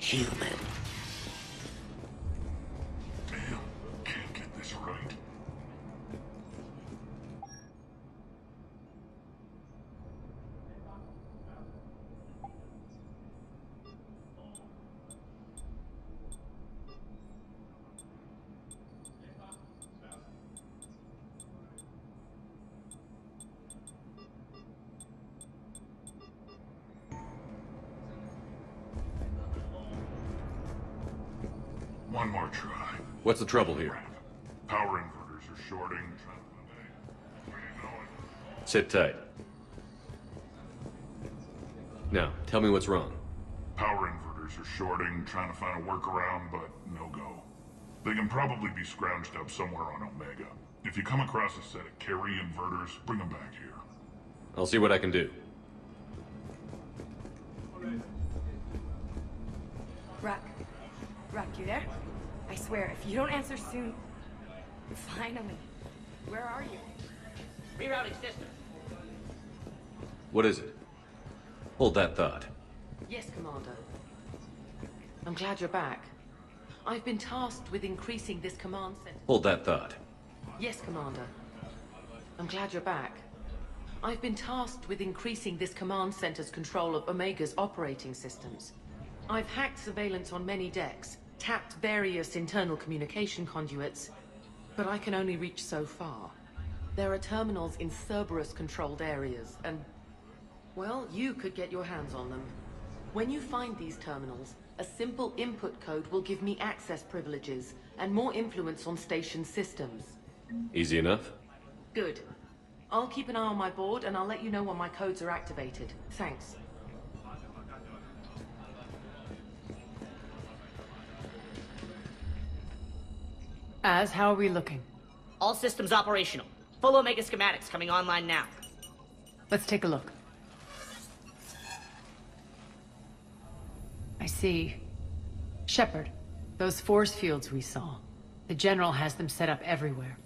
human. Damn, can't get this right. One more try. What's the trouble here? Power inverters are shorting. Where you going? Sit tight. Now, tell me what's wrong. Power inverters are shorting, trying to find a workaround, but no go. They can probably be scrounged up somewhere on Omega. If you come across a set of carry inverters, bring them back here. I'll see what I can do. Ruck, you there? I swear, if you don't answer soon... Finally. Where are you? Rerouting system. What is it? Hold that thought. Yes, Commander. I'm glad you're back. I've been tasked with increasing this command center... Hold that thought. Yes, Commander. I'm glad you're back. I've been tasked with increasing this command center's control of Omega's operating systems. I've hacked surveillance on many decks, tapped various internal communication conduits, but I can only reach so far. There are terminals in Cerberus-controlled areas, and... well, you could get your hands on them. When you find these terminals, a simple input code will give me access privileges and more influence on station systems. Easy enough? Good. I'll keep an eye on my board, and I'll let you know when my codes are activated. Thanks. How are we looking? All systems operational. Full Omega schematics coming online now. Let's take a look. I see. Shepard, those force fields we saw. The General has them set up everywhere.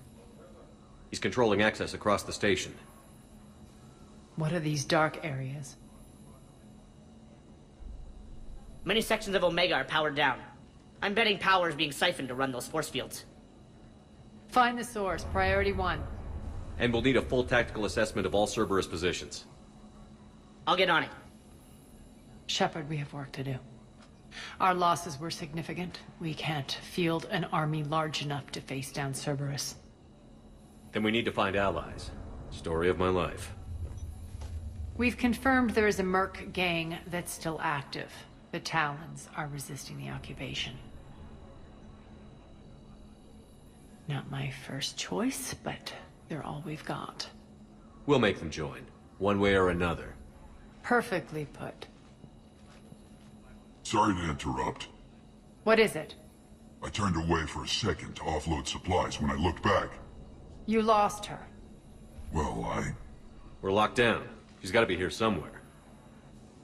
He's controlling access across the station. What are these dark areas? Many sections of Omega are powered down. I'm betting power is being siphoned to run those force fields. Find the source, priority 1. And we'll need a full tactical assessment of all Cerberus positions. I'll get on it. Shepard, we have work to do. Our losses were significant. We can't field an army large enough to face down Cerberus. Then we need to find allies. Story of my life. We've confirmed there is a Merc gang that's still active. The Talons are resisting the occupation. Not my first choice, but they're all we've got. We'll make them join, one way or another. Perfectly put. Sorry to interrupt. What is it? I turned away for a second to offload supplies. When I looked back, You lost her. well, We're locked down. She's gotta be here somewhere.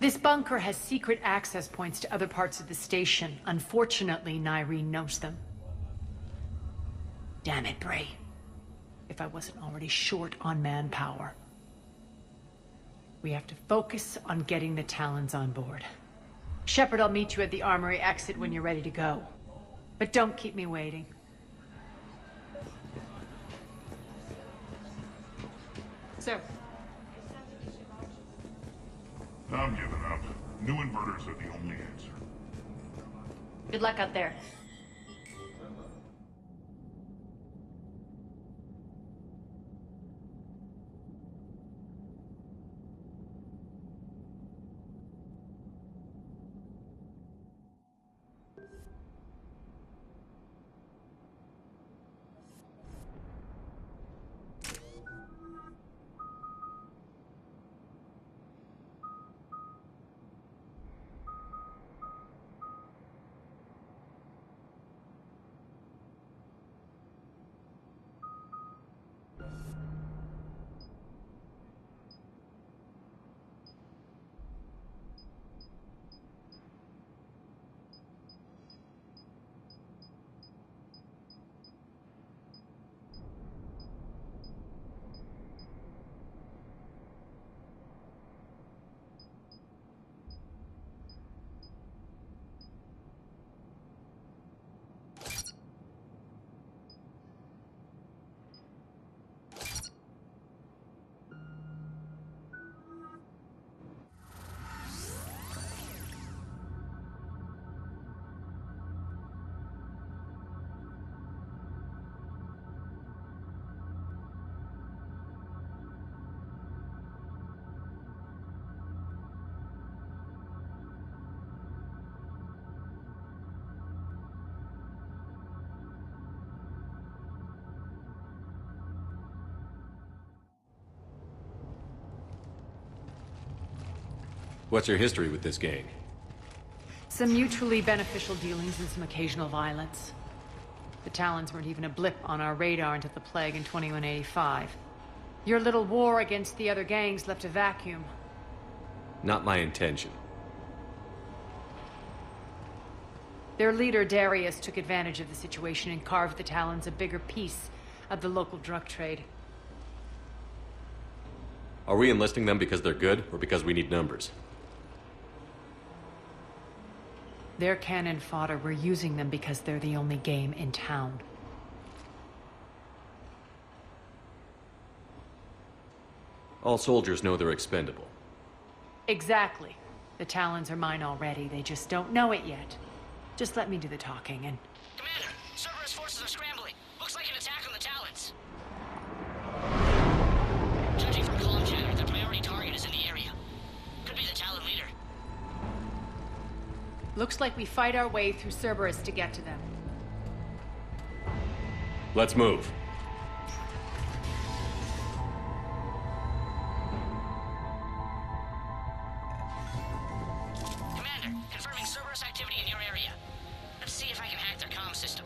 This bunker has secret access points to other parts of the station. Unfortunately, Nyreen knows them. Damn it, Bray. If I wasn't already short on manpower. We have to focus on getting the Talons on board. Shepard, I'll meet you at the armory exit when you're ready to go. But don't keep me waiting. Sir. I'm giving up. New inverters are the only answer. Good luck out there. What's your history with this gang? Some mutually beneficial dealings and some occasional violence. The Talons weren't even a blip on our radar until the plague in 2185. Your little war against the other gangs left a vacuum. Not my intention. Their leader, Darius, took advantage of the situation and carved the Talons a bigger piece of the local drug trade. Are we enlisting them because they're good, or because we need numbers? They're cannon fodder. We're using them because they're the only game in town. All soldiers know they're expendable. Exactly. The Talons are mine already. They just don't know it yet. Just let me do the talking and... Commander, Cerberus forces are scrambling. Looks like an attack on the Talons. Judging from comm chatter, the priority target is in the area. Could be the Talon leader. Looks like we fight our way through Cerberus to get to them. Let's move. Commander, confirming Cerberus activity in your area. Let's see if I can hack their comm system.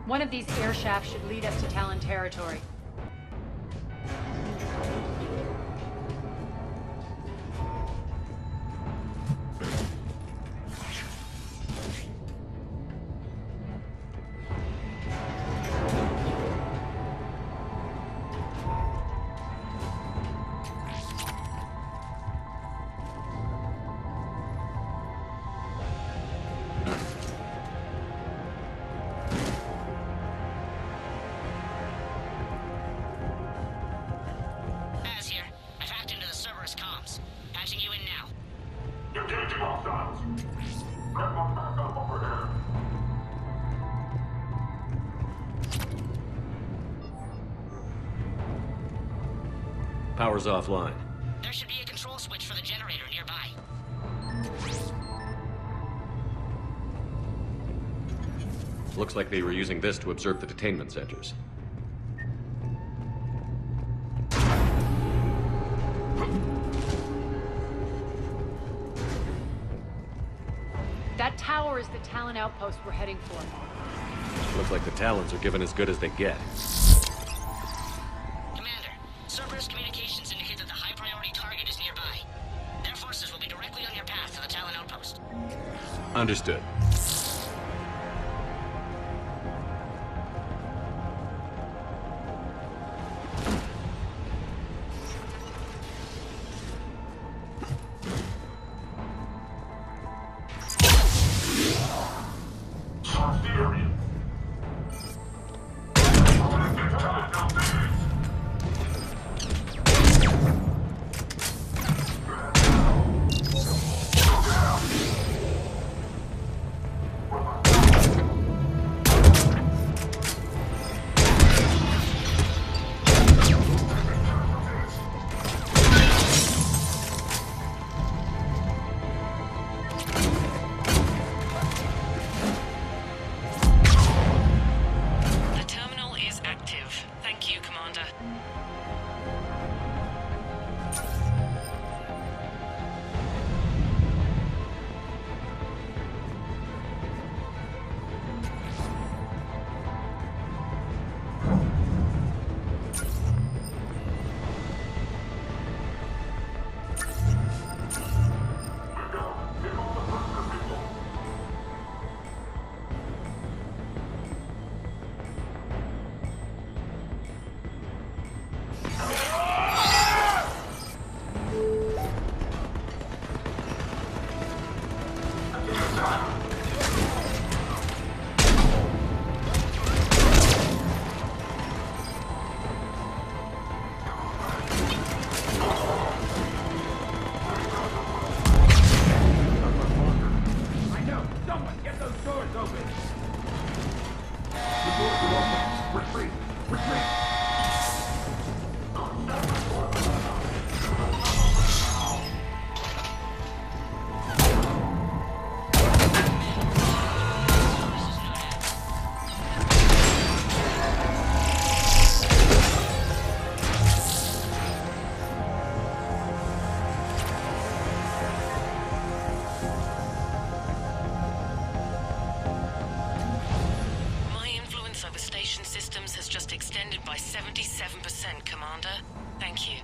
One of these air shafts should lead us to Talon territory. Az here. I've hacked into the Cerberus comms. Patching you in now. Engaging hostiles. Red one back up over here. Power's offline. There should be a control switch for the generator nearby. Looks like they were using this to observe the detainment centers. That tower is the Talon outpost we're heading for. Looks like the Talons are given as good as they get. Commander, Cerberus communications indicate that the high priority target is nearby. Their forces will be directly on your path to the Talon outpost. Understood. Search the area. consent, Commander. Thank you.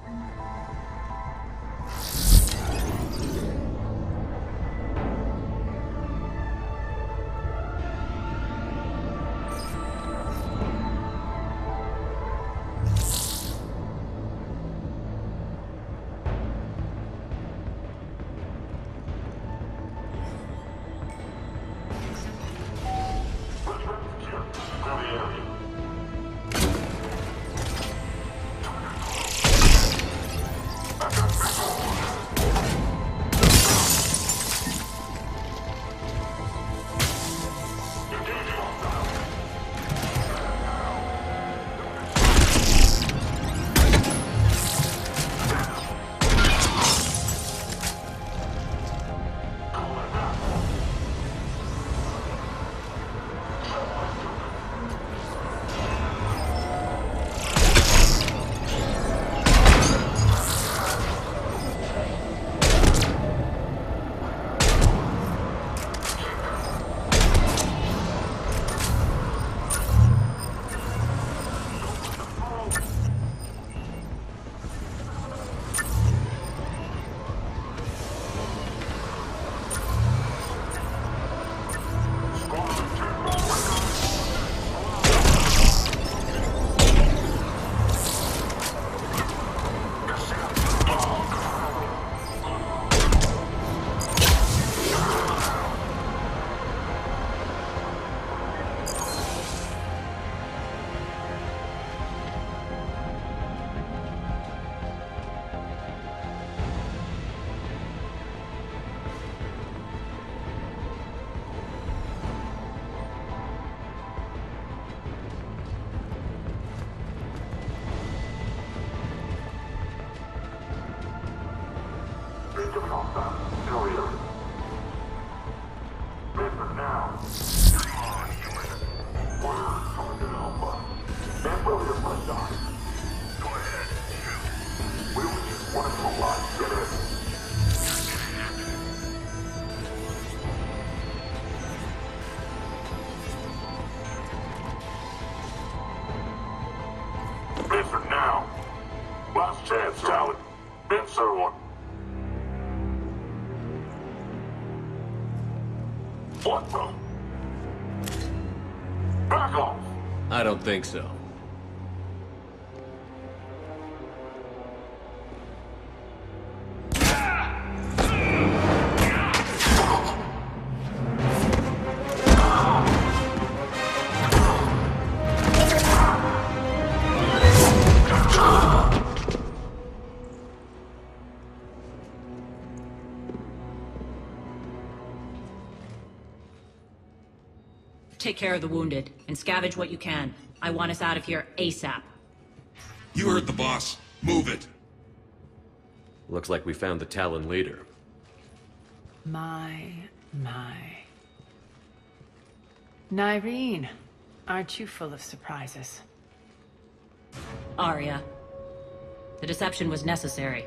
Listen now. Last chance, Talon. Answer one. What the? Back off! I don't think so. Take care of the wounded, and scavenge what you can. I want us out of here ASAP. You heard the boss. Move it. Looks like we found the Talon leader. My. Nyreen, aren't you full of surprises? Arya. The deception was necessary.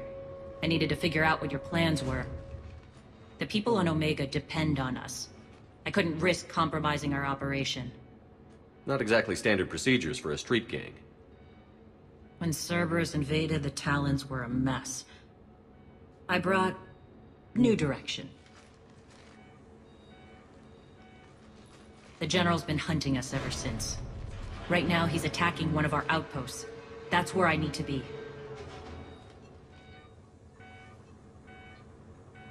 I needed to figure out what your plans were. The people on Omega depend on us. I couldn't risk compromising our operation. Not exactly standard procedures for a street gang. When Cerberus invaded, the Talons were a mess. I brought new direction. The General's been hunting us ever since. Right now, he's attacking one of our outposts. That's where I need to be.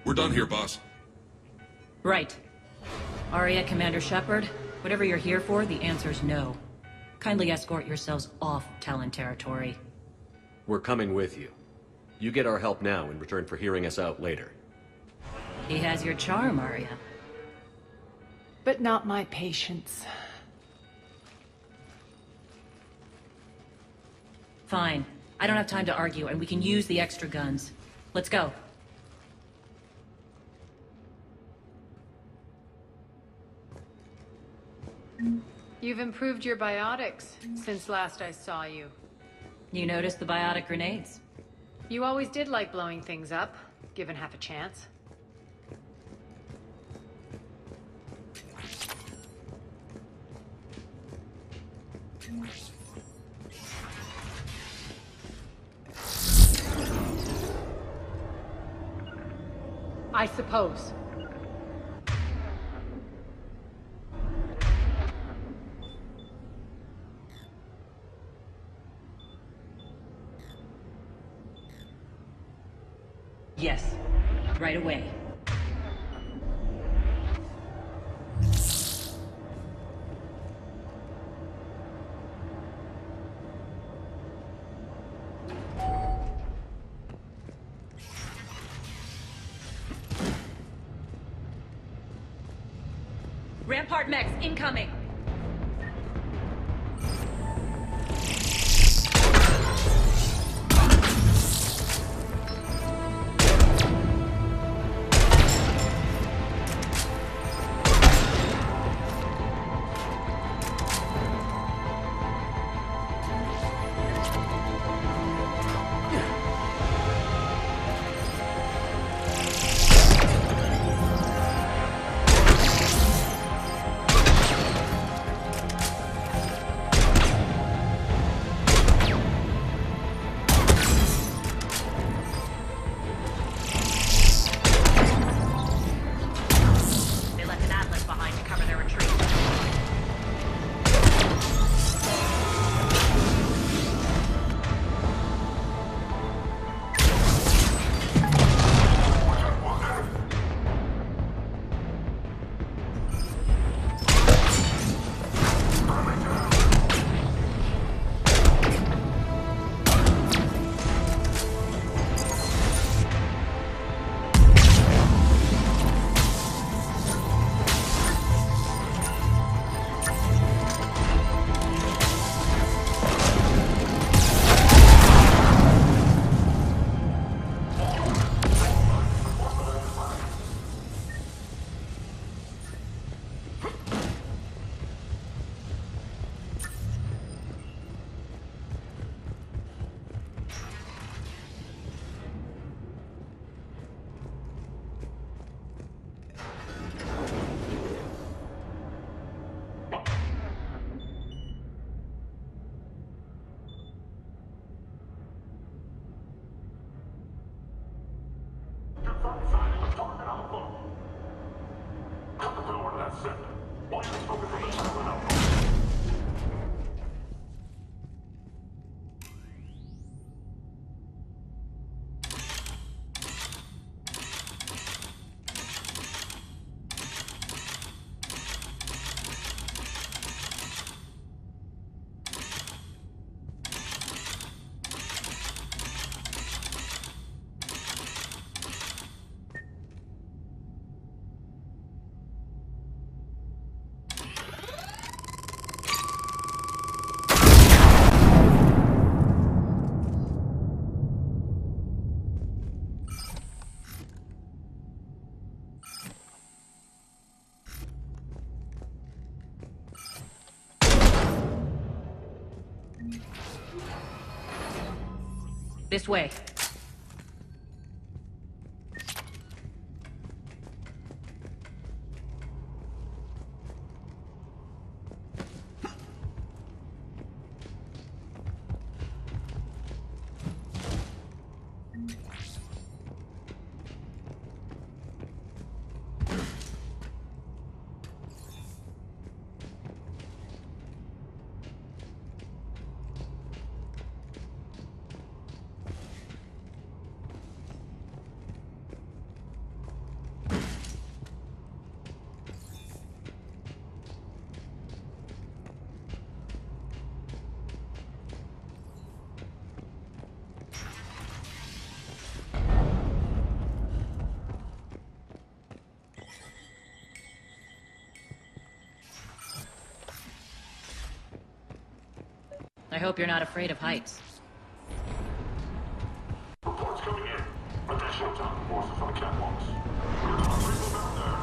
We're done here, boss. Right. Arya, Commander Shepard, whatever you're here for, the answer's no. Kindly escort yourselves off Talon territory. We're coming with you. You get our help now in return for hearing us out later. He has your charm, Arya. But not my patience. Fine. I don't have time to argue, and we can use the extra guns. Let's go. You've improved your biotics since last I saw you. You noticed the biotic grenades? You always did like blowing things up, given half a chance. I suppose. Yes. Right away. Rampart mechs incoming! This way. I hope you're not afraid of heights. Reports coming in. Additional town forces on the catwalks. We're not people down there.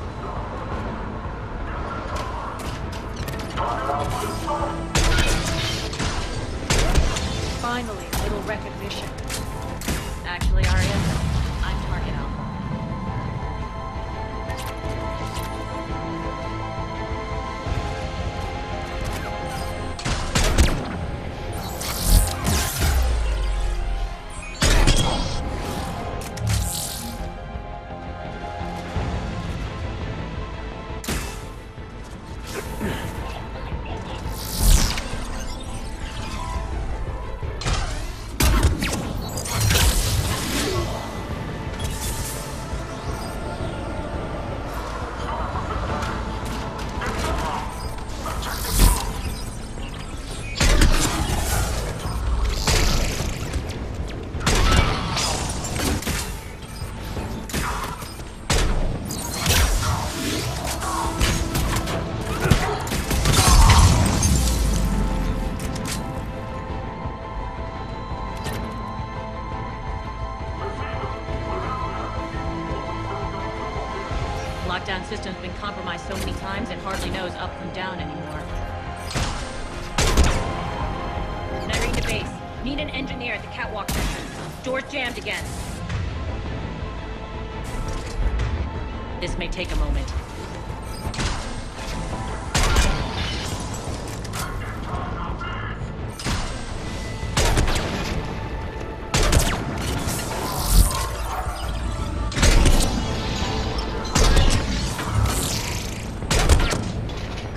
Target out this side. Finally, a little recognition. Actually, Arya, I'm target alpha. lockdown system's been compromised so many times it hardly knows up from down anymore. Nyrene to base. Need an engineer at the catwalk section. Door's jammed again. This may take a moment.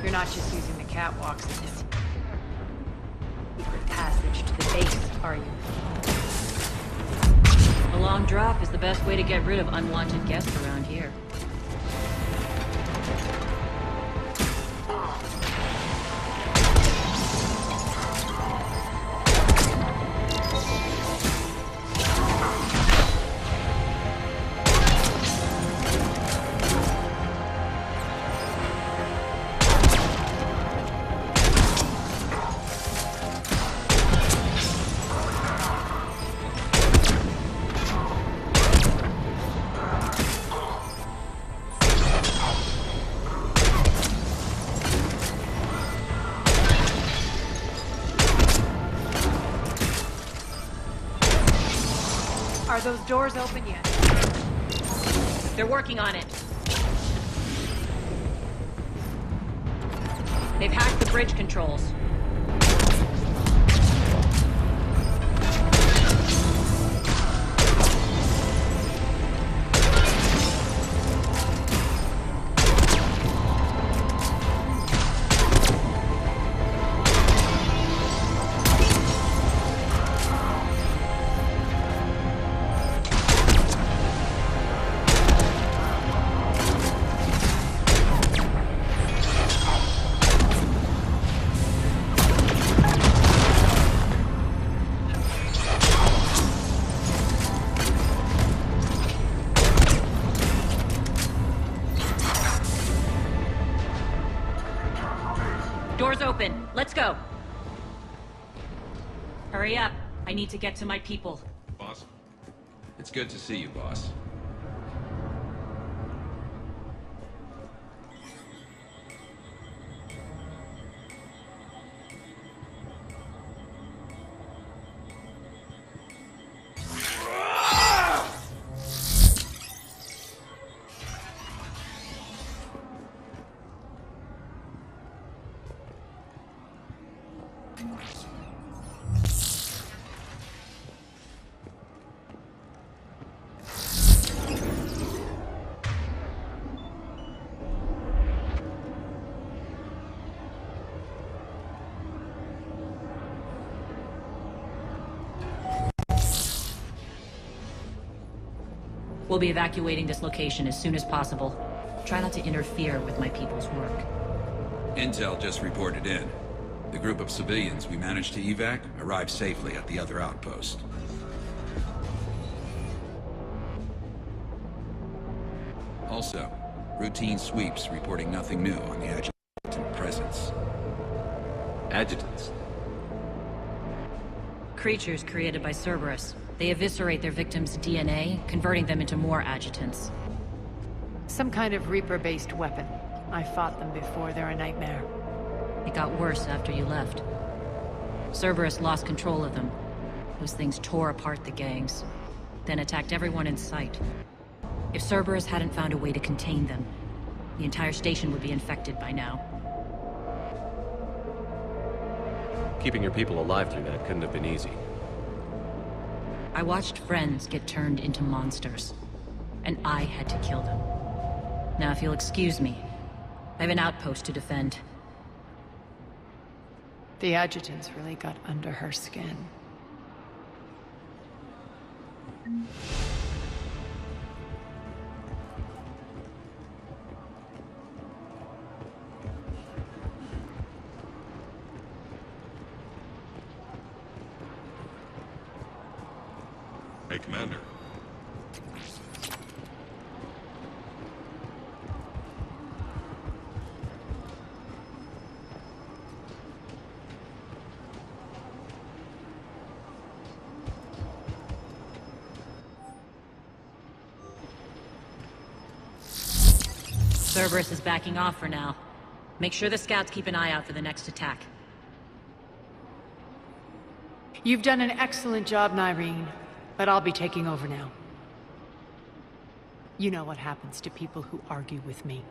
You're not just using the catwalks as a secret passage to the base, are you? A long drop is the best way to get rid of unwanted guests around here. Are those doors open yet? They're working on it. They've hacked the bridge controls. Doors open. Let's go. Hurry up. I need to get to my people. Boss? It's good to see you, boss. We'll be evacuating this location as soon as possible. Try not to interfere with my people's work. Intel just reported in. The group of civilians we managed to evac arrived safely at the other outpost. Also, routine sweeps reporting nothing new on the adjutant presence. Adjutants? Creatures created by Cerberus. They eviscerate their victims' DNA, converting them into more adjutants. Some kind of Reaper-based weapon. I fought them before, they're a nightmare. It got worse after you left. Cerberus lost control of them. Those things tore apart the gangs, then attacked everyone in sight. If Cerberus hadn't found a way to contain them, the entire station would be infected by now. Keeping your people alive through that couldn't have been easy. I watched friends get turned into monsters, and I had to kill them. Now, if you'll excuse me, I have an outpost to defend. The adjutants really got under her skin. Hey, Commander. Cerberus is backing off for now. Make sure the scouts keep an eye out for the next attack. You've done an excellent job, Nyreen, but I'll be taking over now. You know what happens to people who argue with me.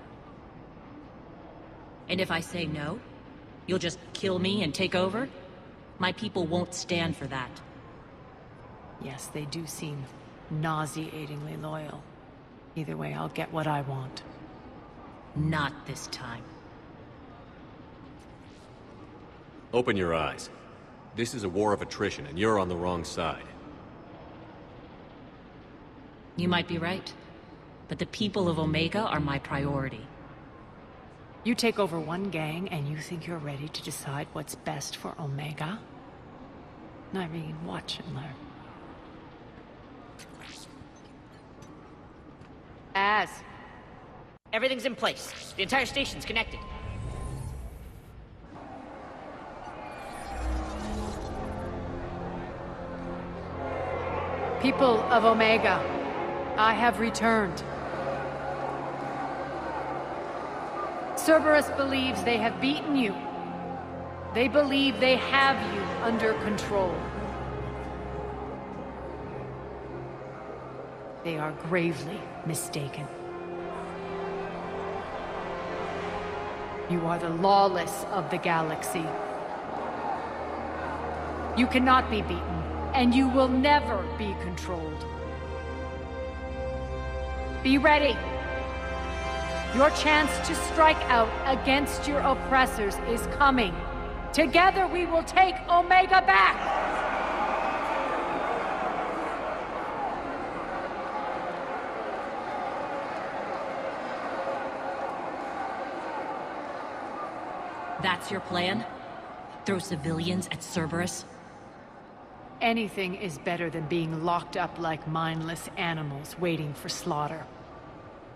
And if I say no, you'll just kill me and take over? My people won't stand for that. Yes, they do seem nauseatingly loyal. Either way, I'll get what I want. Not this time. Open your eyes. This is a war of attrition, and you're on the wrong side. You might be right, but the people of Omega are my priority. You take over one gang, and you think you're ready to decide what's best for Omega? Nyreen, watch and learn. Everything's in place. The entire station's connected. People of Omega, I have returned. Cerberus believes they have beaten you. They believe they have you under control. They are gravely mistaken. You are the lawless of the galaxy. You cannot be beaten, and you will never be controlled. Be ready. Your chance to strike out against your oppressors is coming. Together we will take Omega back! That's your plan? Throw civilians at Cerberus? Anything is better than being locked up like mindless animals waiting for slaughter.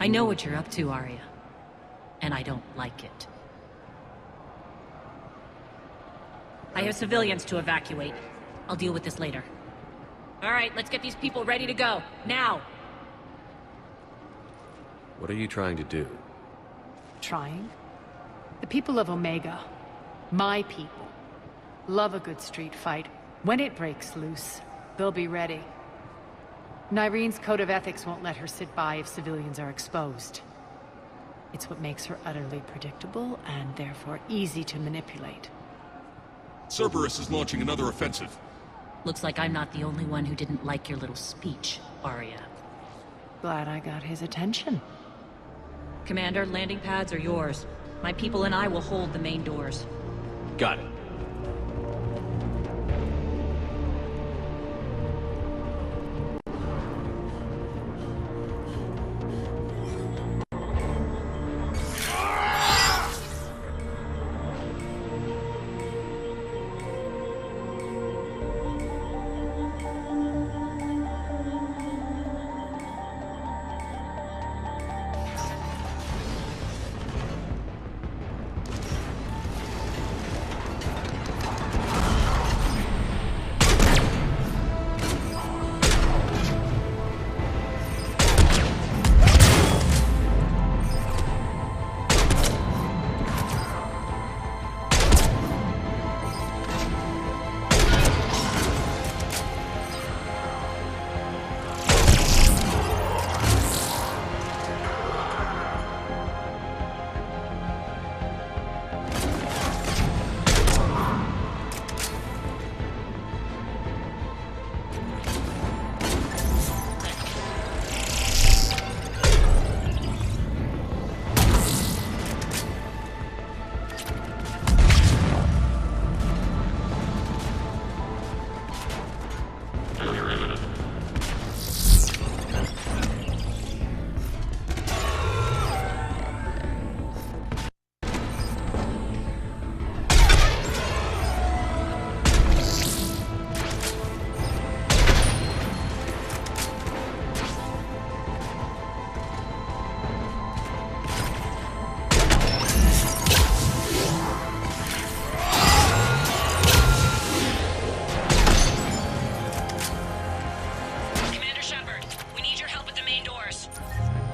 I know what you're up to, Arya. And I don't like it. I have civilians to evacuate. I'll deal with this later. Alright, let's get these people ready to go. Now! What are you trying to do? Trying? The people of Omega, my people, love a good street fight. When it breaks loose, they'll be ready. Nyreen's code of ethics won't let her sit by if civilians are exposed. It's what makes her utterly predictable and therefore easy to manipulate. Cerberus is launching another offensive. Looks like I'm not the only one who didn't like your little speech, Arya. Glad I got his attention. Commander, landing pads are yours. My people and I will hold the main doors. Got it.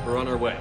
We're on our way.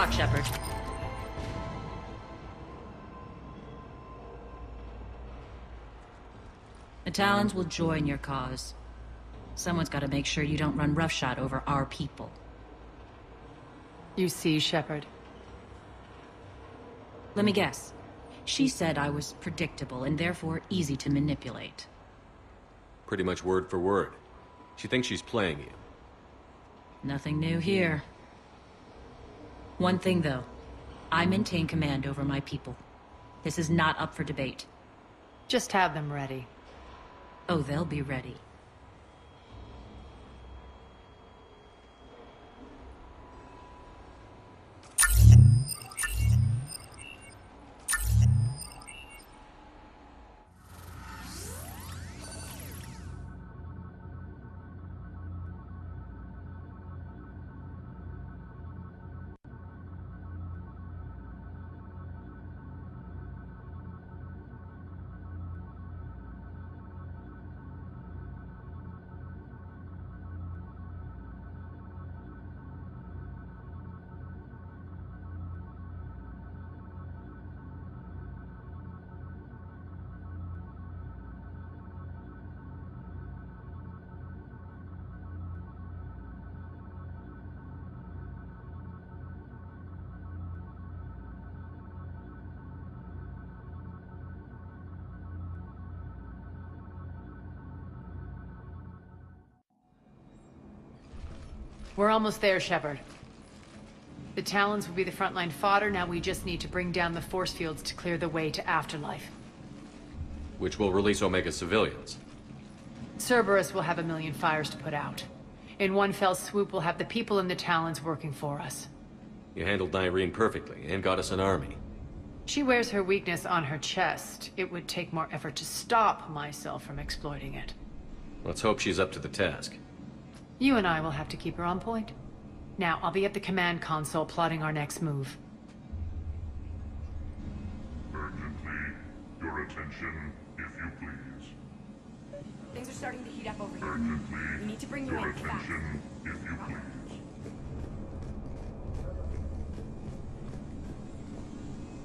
talk, Shepard. The Talons will join your cause. Someone's got to make sure you don't run roughshod over our people. You see, Shepard? Let me guess. She said I was predictable and therefore easy to manipulate. Pretty much word for word. She thinks she's playing you. Nothing new here. One thing, though. I maintain command over my people. This is not up for debate. Just have them ready. Oh, they'll be ready. We're almost there, Shepard. The Talons will be the frontline fodder, now we just need to bring down the force fields to clear the way to Afterlife. Which will release Omega civilians. Cerberus will have a million fires to put out. In one fell swoop, we'll have the people in the Talons working for us. You handled Nyreen perfectly, and got us an army. She wears her weakness on her chest. It would take more effort to stop myself from exploiting it. Let's hope she's up to the task. You and I will have to keep her on point. Now, I'll be at the command console plotting our next move. Urgently, your attention, if you please. Things are starting to heat up over here. Urgently, We need to bring you your in fast. attention, if you please.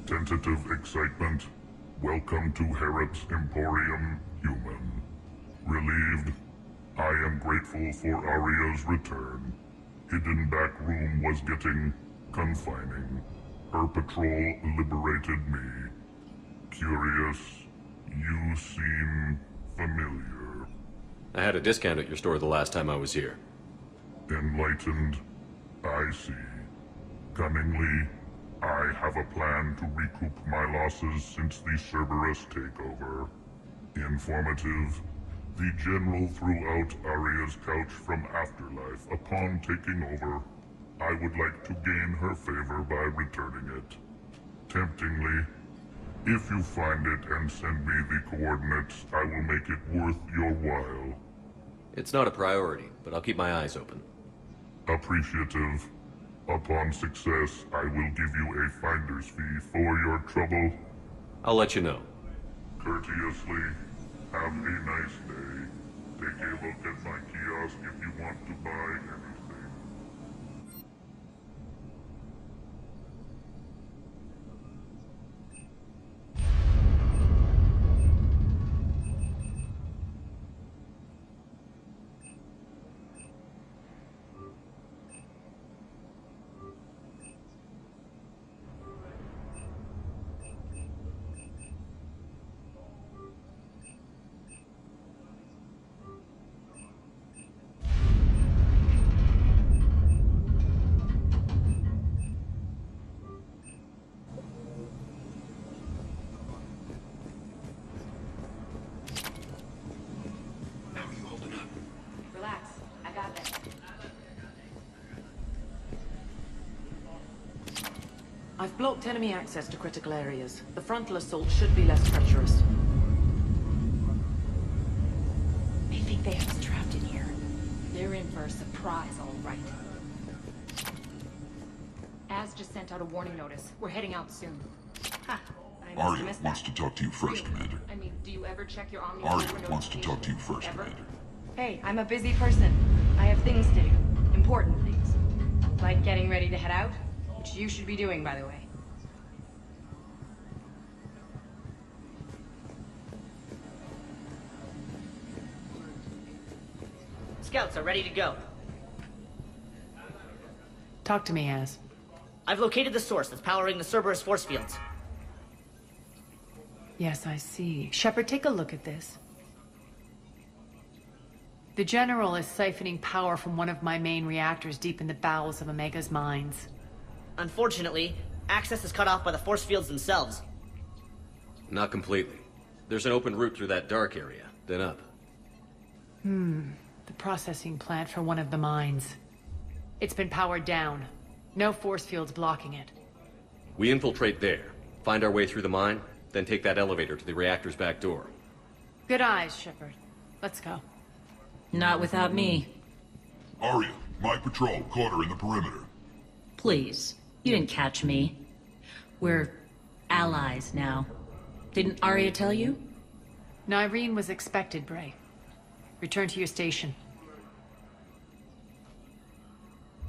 Tentative excitement. Welcome to Harrop's Emporium, human. Relieved. I am grateful for Aria's return. Hidden back room was getting confining. Her patrol liberated me. Curious, you seem familiar. I had a discount at your store the last time I was here. Enlightened, I see. Cunningly, I have a plan to recoup my losses since the Cerberus takeover. Informative. The General threw out Aria's couch from Afterlife upon taking over. I would like to gain her favor by returning it. Temptingly, if you find it and send me the coordinates, I will make it worth your while. It's not a priority, but I'll keep my eyes open. Appreciative. Upon success, I will give you a finder's fee for your trouble. I'll let you know. Courteously. Have a nice day. Take a look at my kiosk if you want to buy anything. Relax. I got this. I've blocked enemy access to critical areas. The frontal assault should be less treacherous. They think they have us trapped in here. They're in for a surprise, all right. Az just sent out a warning notice. We're heading out soon. Ha! I must have Arya missed wants that. to talk to you first, Commander. I mean, do you ever check your Omni? Arya wants to talk to you first, Ever? Commander. Hey, I'm a busy person. I have things to do. Important things. Like getting ready to head out? Which you should be doing, by the way. Scouts are ready to go. Talk to me, Az. I've located the source that's powering the Cerberus force fields. Yes, I see. Shepard, take a look at this. The General is siphoning power from one of my main reactors deep in the bowels of Omega's mines. Unfortunately, access is cut off by the force fields themselves. Not completely. There's an open route through that dark area, then up. The processing plant for one of the mines. It's been powered down. No force fields blocking it. We infiltrate there, find our way through the mine, then take that elevator to the reactor's back door. Good eyes, Shepard. Let's go. Not without me. Arya, my patrol caught her in the perimeter. Please. You didn't catch me. We're allies now. Didn't Arya tell you? Nyreen was expected, Bray. Return to your station.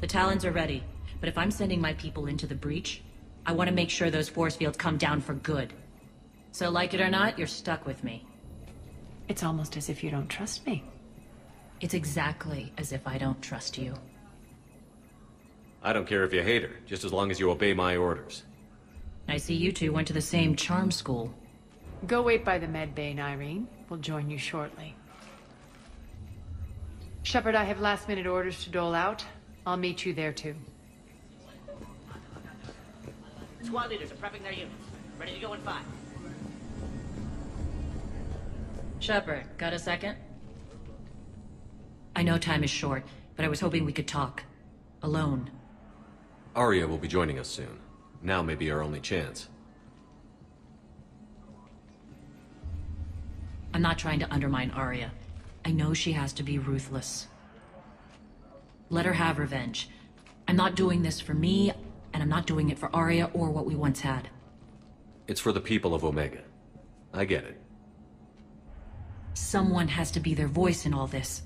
The Talons are ready, but if I'm sending my people into the breach, I want to make sure those force fields come down for good. So like it or not, you're stuck with me. It's almost as if you don't trust me. It's exactly as if I don't trust you. I don't care if you hate her, just as long as you obey my orders. I see you two went to the same charm school. Go wait by the med bay, Nyreen. We'll join you shortly. Shepard, I have last-minute orders to dole out. I'll meet you there, too. Squad leaders are prepping their units. Ready to go in 5. Shepard, got a second? I know time is short, but I was hoping we could talk. Alone. Arya will be joining us soon. Now may be our only chance. I'm not trying to undermine Arya. I know she has to be ruthless. Let her have revenge. I'm not doing this for me, and I'm not doing it for Arya or what we once had. It's for the people of Omega. I get it. Someone has to be their voice in all this.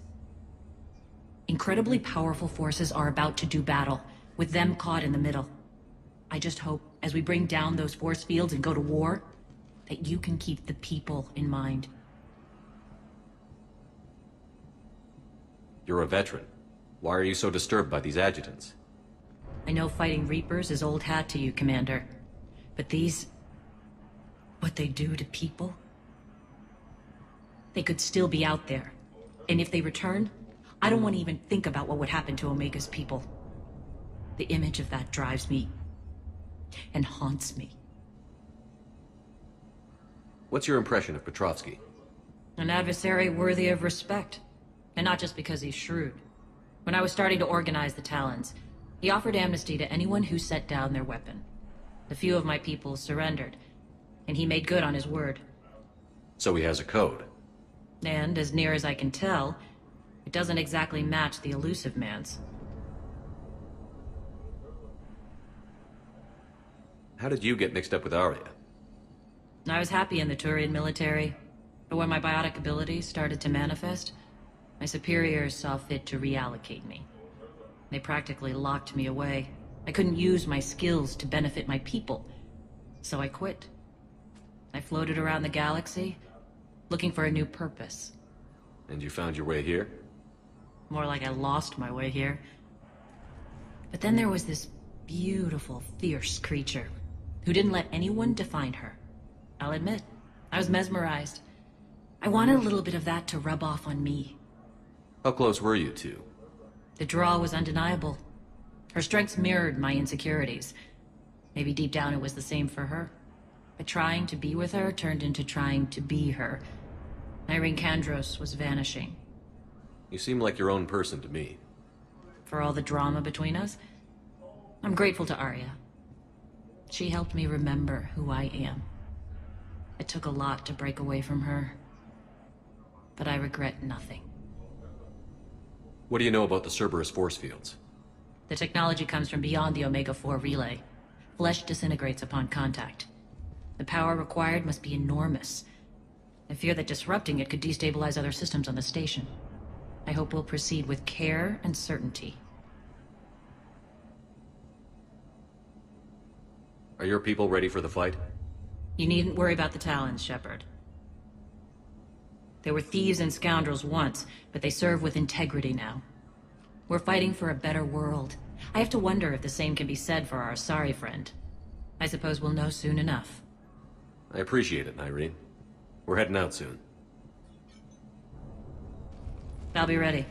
Incredibly powerful forces are about to do battle, with them caught in the middle. I just hope, as we bring down those force fields and go to war, that you can keep the people in mind. You're a veteran. Why are you so disturbed by these adjutants? I know fighting Reapers is old hat to you, Commander. But these... what they do to people? They could still be out there. And if they return, I don't want to even think about what would happen to Omega's people. The image of that drives me... and haunts me. What's your impression of Petrovsky? An adversary worthy of respect. And not just because he's shrewd. When I was starting to organize the Talons, he offered amnesty to anyone who set down their weapon. A few of my people surrendered, and he made good on his word. So he has a code. And, as near as I can tell, it doesn't exactly match the elusive man's. How did you get mixed up with Arya? I was happy in the Turian military, but when my biotic abilities started to manifest, my superiors saw fit to reallocate me. They practically locked me away. I couldn't use my skills to benefit my people, so I quit. I floated around the galaxy, looking for a new purpose. And you found your way here? More like I lost my way here. But then there was this beautiful, fierce creature who didn't let anyone define her. I'll admit, I was mesmerized. I wanted a little bit of that to rub off on me. How close were you two? The draw was undeniable. Her strengths mirrored my insecurities. Maybe deep down it was the same for her. But trying to be with her turned into trying to be her. Irene Kandros was vanishing. You seem like your own person to me. For all the drama between us, I'm grateful to Arya. She helped me remember who I am. It took a lot to break away from her, but I regret nothing. What do you know about the Cerberus force fields? The technology comes from beyond the Omega-4 relay. Flesh disintegrates upon contact. The power required must be enormous. I fear that disrupting it could destabilize other systems on the station. I hope we'll proceed with care and certainty. Are your people ready for the fight? You needn't worry about the Talons, Shepard. They were thieves and scoundrels once, but they serve with integrity now. We're fighting for a better world. I have to wonder if the same can be said for our Asari friend. I suppose we'll know soon enough. I appreciate it, Irene. We're heading out soon. I'll be ready.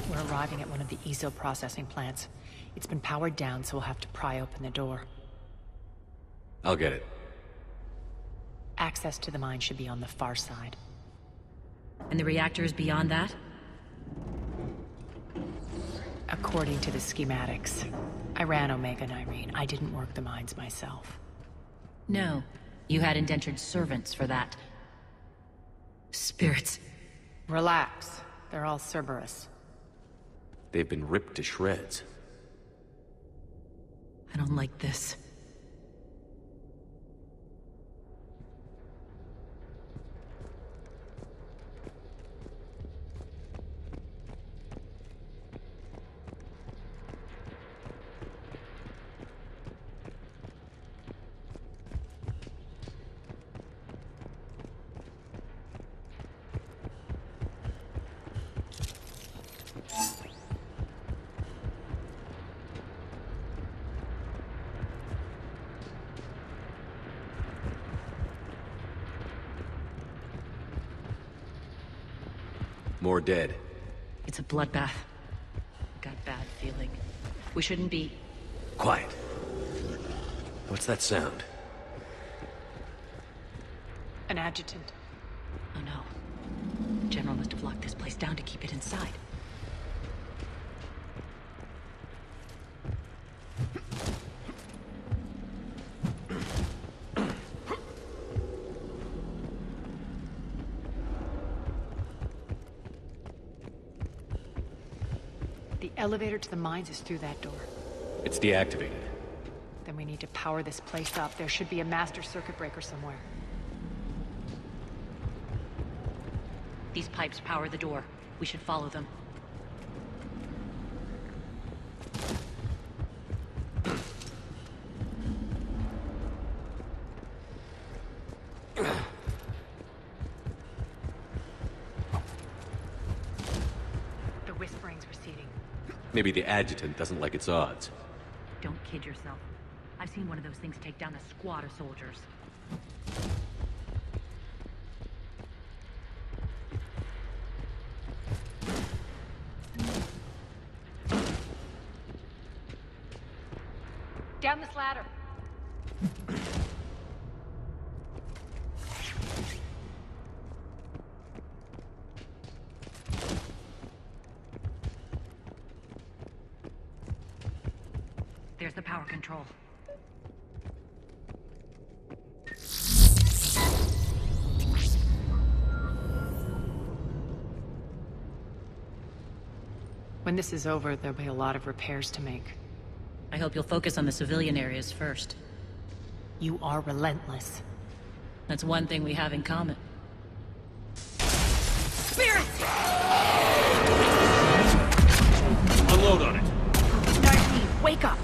We're arriving at one of the ESO processing plants. It's been powered down, so we'll have to pry open the door. I'll get it. Access to the mine should be on the far side. And the reactor is beyond that? According to the schematics. I ran Omega and Irene. I didn't work the mines myself. No. You had indentured servants for that. Spirits. Relax. They're all Cerberus. They've been ripped to shreds. I don't like this. More dead. It's a bloodbath. Got a bad feeling. We shouldn't be... Quiet. What's that sound? An adjutant. Oh no. General must have locked this place down to keep it inside. The elevator to the mines is through that door. It's deactivated. Then we need to power this place up. There should be a master circuit breaker somewhere. These pipes power the door. We should follow them. The whispering's receding. Maybe the adjutant doesn't like its odds. Don't kid yourself. I've seen one of those things take down a squad of soldiers. Down this ladder. There's the power control. When this is over, there'll be a lot of repairs to make. I hope you'll focus on the civilian areas first. You are relentless. That's one thing we have in common. Unload on it! Darcy, wake up!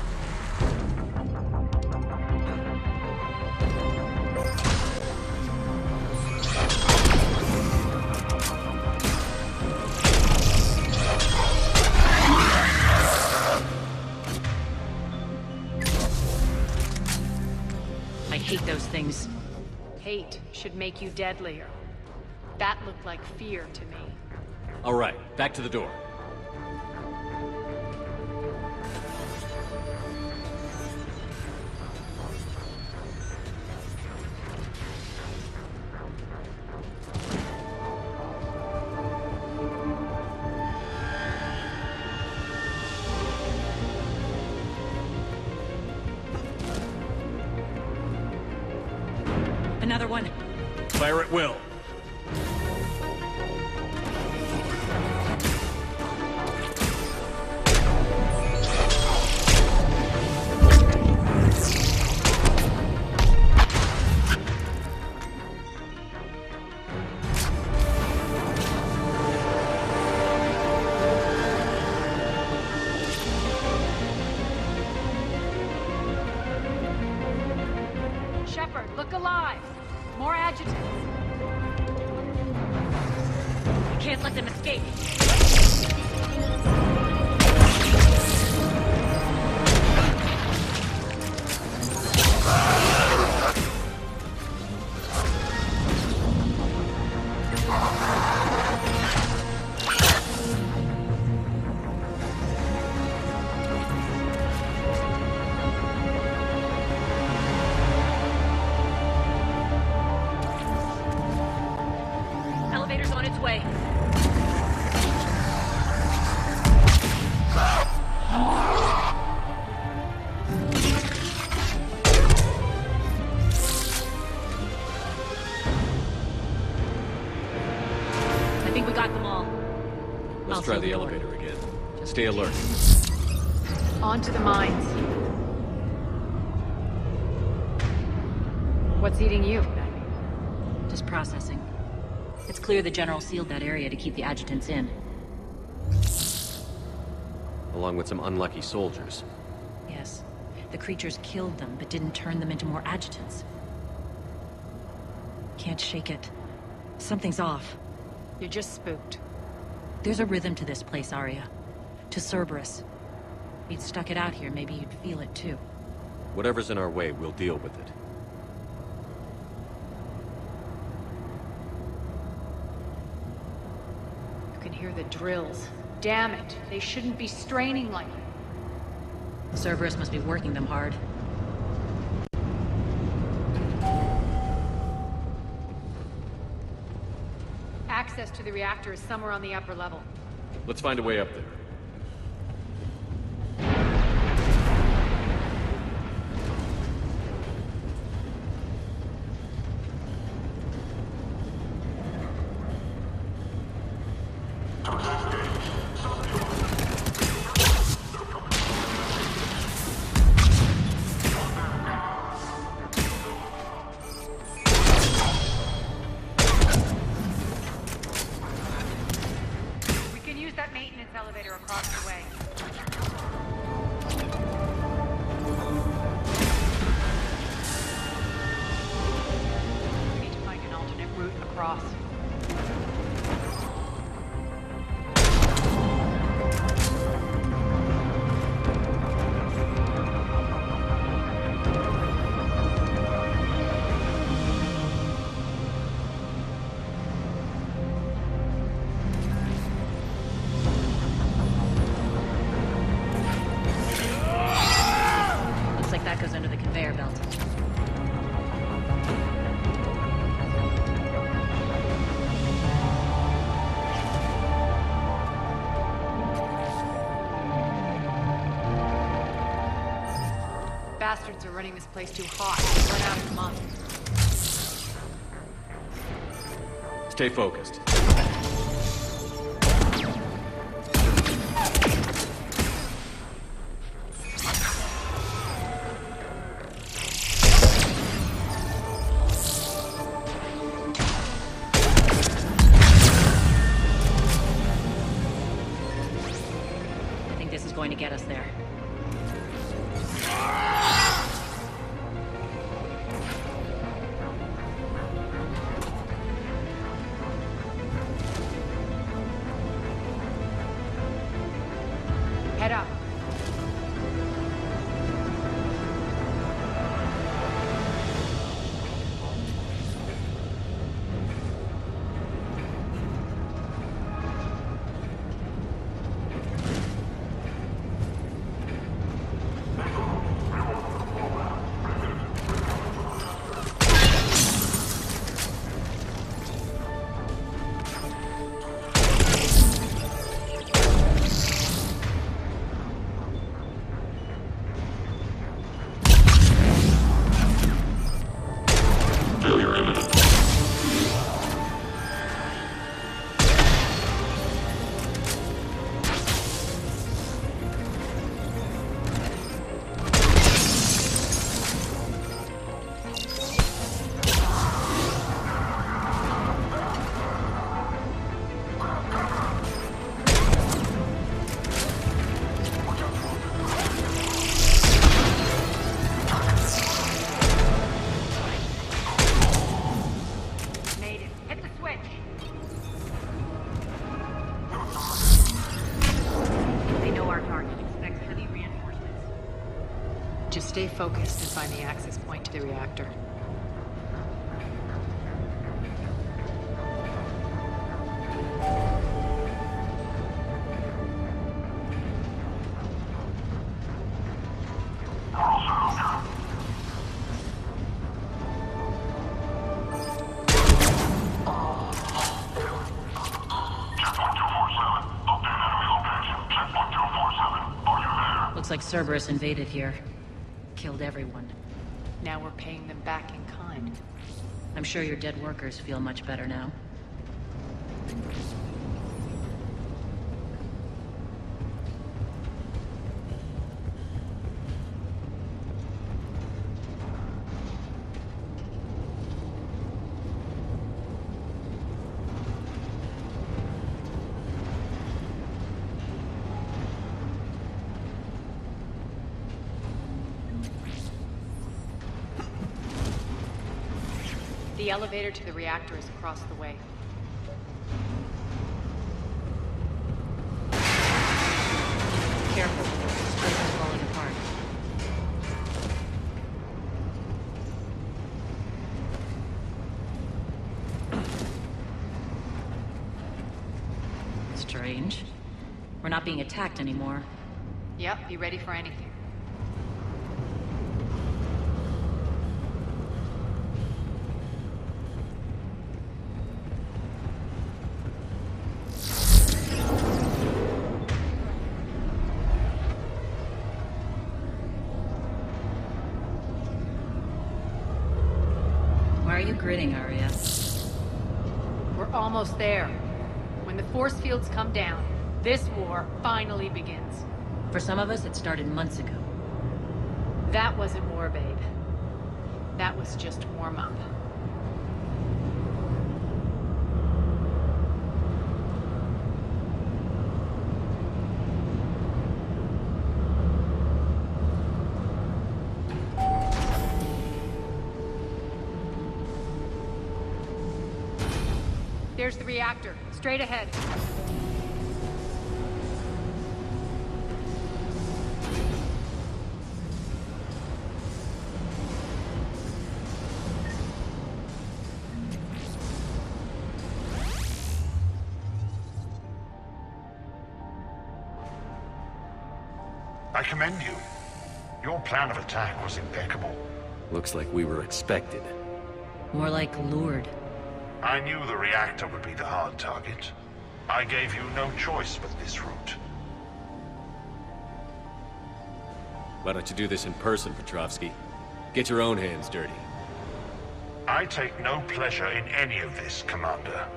hate should make you deadlier. That looked like fear to me. All right, back to the door. Another one. Fire at will. Shepard, look alive! More adjutants. Can't let them escape. Elevator's on its way. I think we got them all. Let's I'll try seal the door. elevator again. Stay alert. On to the mines. What's eating you? Just processing. It's clear the General sealed that area to keep the adjutants in. Along with some unlucky soldiers. Yes. The creatures killed them, but didn't turn them into more adjutants. Can't shake it. Something's off. You're just spooked. There's a rhythm to this place, Arya. To Cerberus. If you'd stuck it out here, maybe you'd feel it too. Whatever's in our way, we'll deal with it. You can hear the drills. Damn it, they shouldn't be straining like that. Cerberus must be working them hard. Access to the reactor is somewhere on the upper level. Let's find a way up there. We can use that maintenance elevator across the way. We need to find an alternate route across. Looks like that goes under the conveyor belt. Bastards are running this place too hot. We'll run out of month. Stay focused. I think this is going to get us there. Head up. Stay focused and find the access point to the reactor. Looks like Cerberus invaded here. Killed everyone. Now we're paying them back in kind. I'm sure your dead workers feel much better now. The elevator to the reactor is across the way. Careful. This place is falling apart. Strange. We're not being attacked anymore. Yep, be ready for anything. Why are you grinning, Arya? We're almost there. When the force fields come down, this war finally begins. For some of us, it started months ago. That wasn't war, babe. That was just warm-up. There's the reactor, straight ahead. I commend you. Your plan of attack was impeccable. Looks like we were expected. More like lured. I knew the reactor would be the hard target. I gave you no choice but this route. Why don't you do this in person, Petrovsky? Get your own hands dirty. I take no pleasure in any of this, Commander.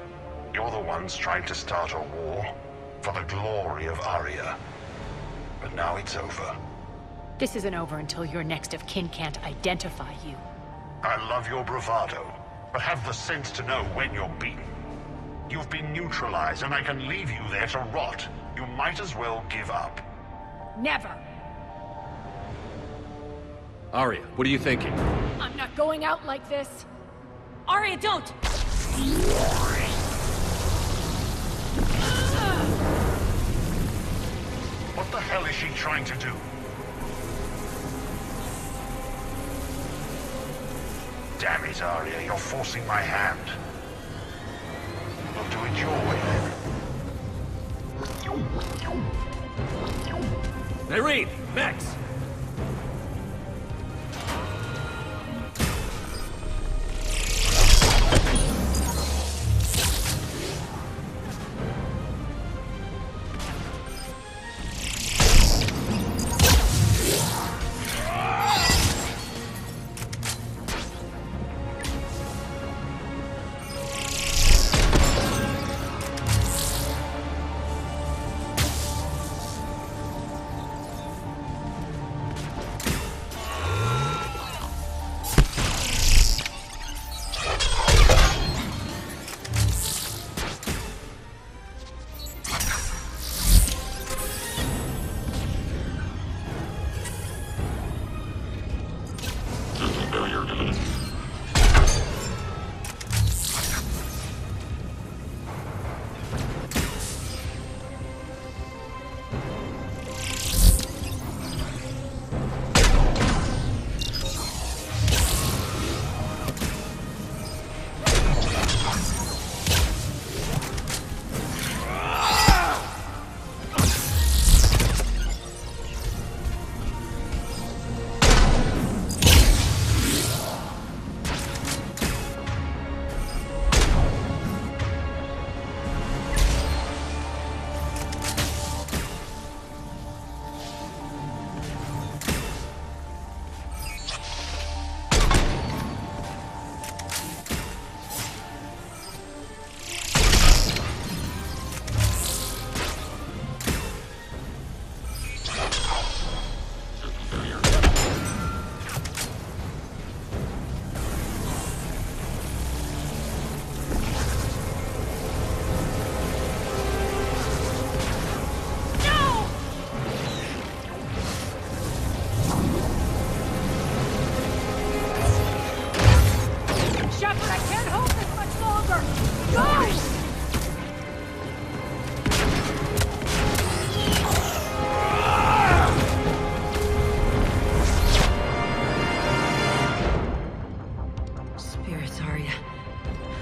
You're the ones trying to start a war for the glory of Arya. But now it's over. This isn't over until your next of kin can't identify you. I love your bravado, but have the sense to know when you're beaten. You've been neutralized, and I can leave you there to rot. You might as well give up. Never! Arya, what are you thinking? I'm not going out like this! Arya, don't! What the hell is she trying to do? Damn it, Arya, you're forcing my hand. We'll do it your way, then. Irene! Vex!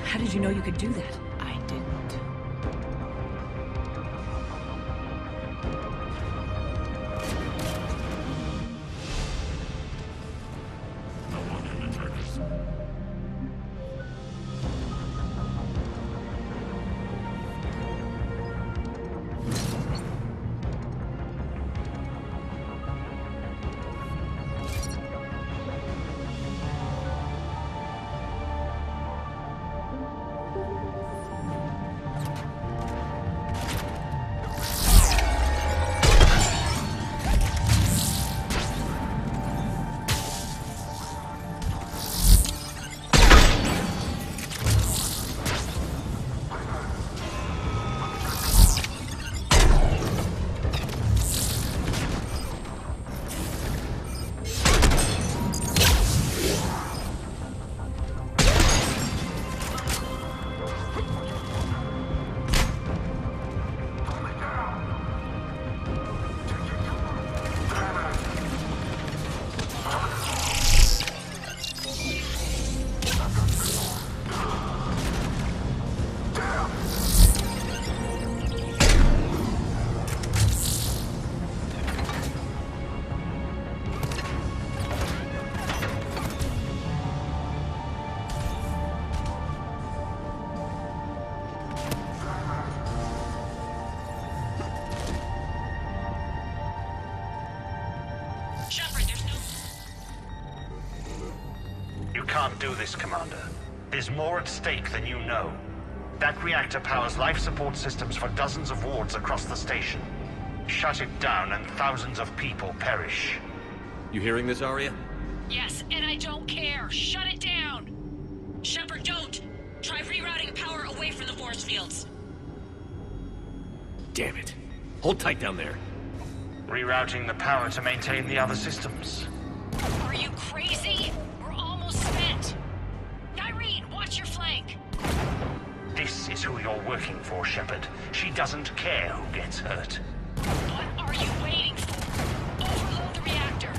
How did you know you could do that? I didn't. Can't do this, Commander. There's more at stake than you know. That reactor powers life support systems for dozens of wards across the station. Shut it down and thousands of people perish. You hearing this, Arya? Yes, and I don't care. Shut it down! Shepard, don't! Try rerouting power away from the force fields. Damn it. Hold tight down there. Rerouting the power to maintain the other systems. Are you crazy? We're almost spent. Irene, watch your flank. This is who you're working for, Shepard. She doesn't care who gets hurt. What are you waiting for? Overload the reactor.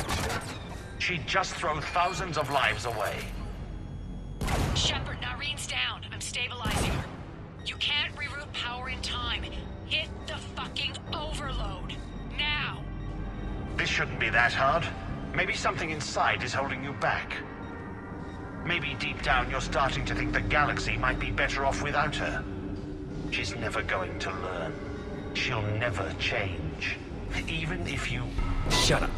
She'd just throw thousands of lives away. Shepard, Irene's down. I'm stabilizing her. You can't reroute power in time. Hit the fucking overload. Now! This shouldn't be that hard. Maybe something inside is holding you back. Maybe deep down you're starting to think the galaxy might be better off without her. She's never going to learn. She'll never change. Even if you... Shut up.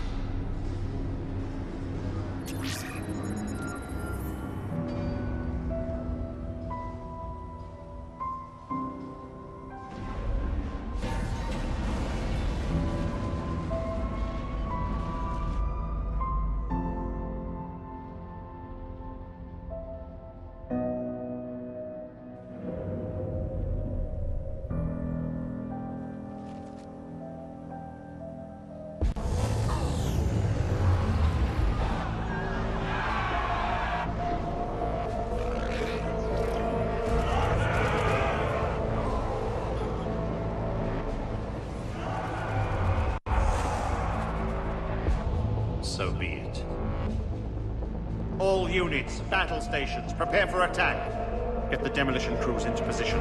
So be it. All units, battle stations, prepare for attack. Get the demolition crews into position.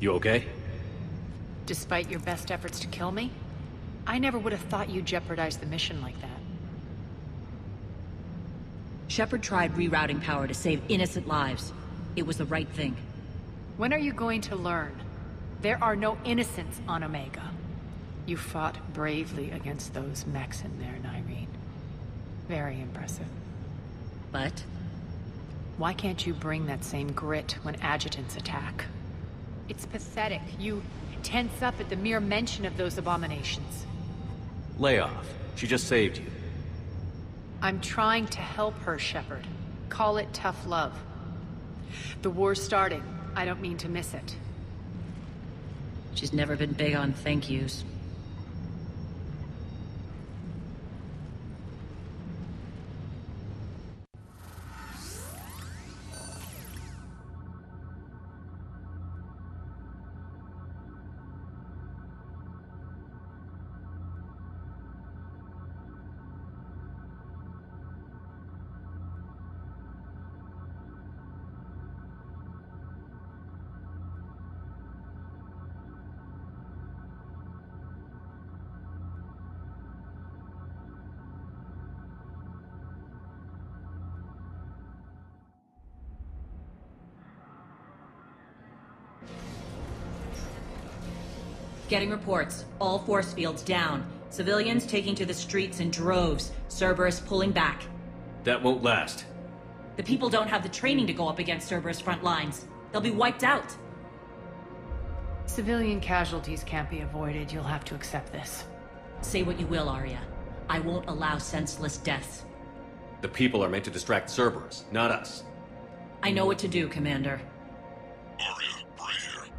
You okay? Despite your best efforts to kill me, I never would have thought you'd jeopardize the mission like that. Shepard tried rerouting power to save innocent lives. It was the right thing. When are you going to learn? There are no innocents on Omega. You fought bravely against those mechs in there, Irene. Very impressive. But? Why can't you bring that same grit when adjutants attack? It's pathetic. You tense up at the mere mention of those abominations. Lay off. She just saved you. I'm trying to help her, Shepard. Call it tough love. The war's starting. I don't mean to miss it. She's never been big on thank yous. Getting reports. All force fields down. Civilians taking to the streets in droves. Cerberus pulling back. That won't last. The people don't have the training to go up against Cerberus front lines. They'll be wiped out. Civilian casualties can't be avoided. You'll have to accept this. Say what you will, Arya. I won't allow senseless deaths. The people are meant to distract Cerberus, not us. I know what to do, Commander. Arya, Bray here.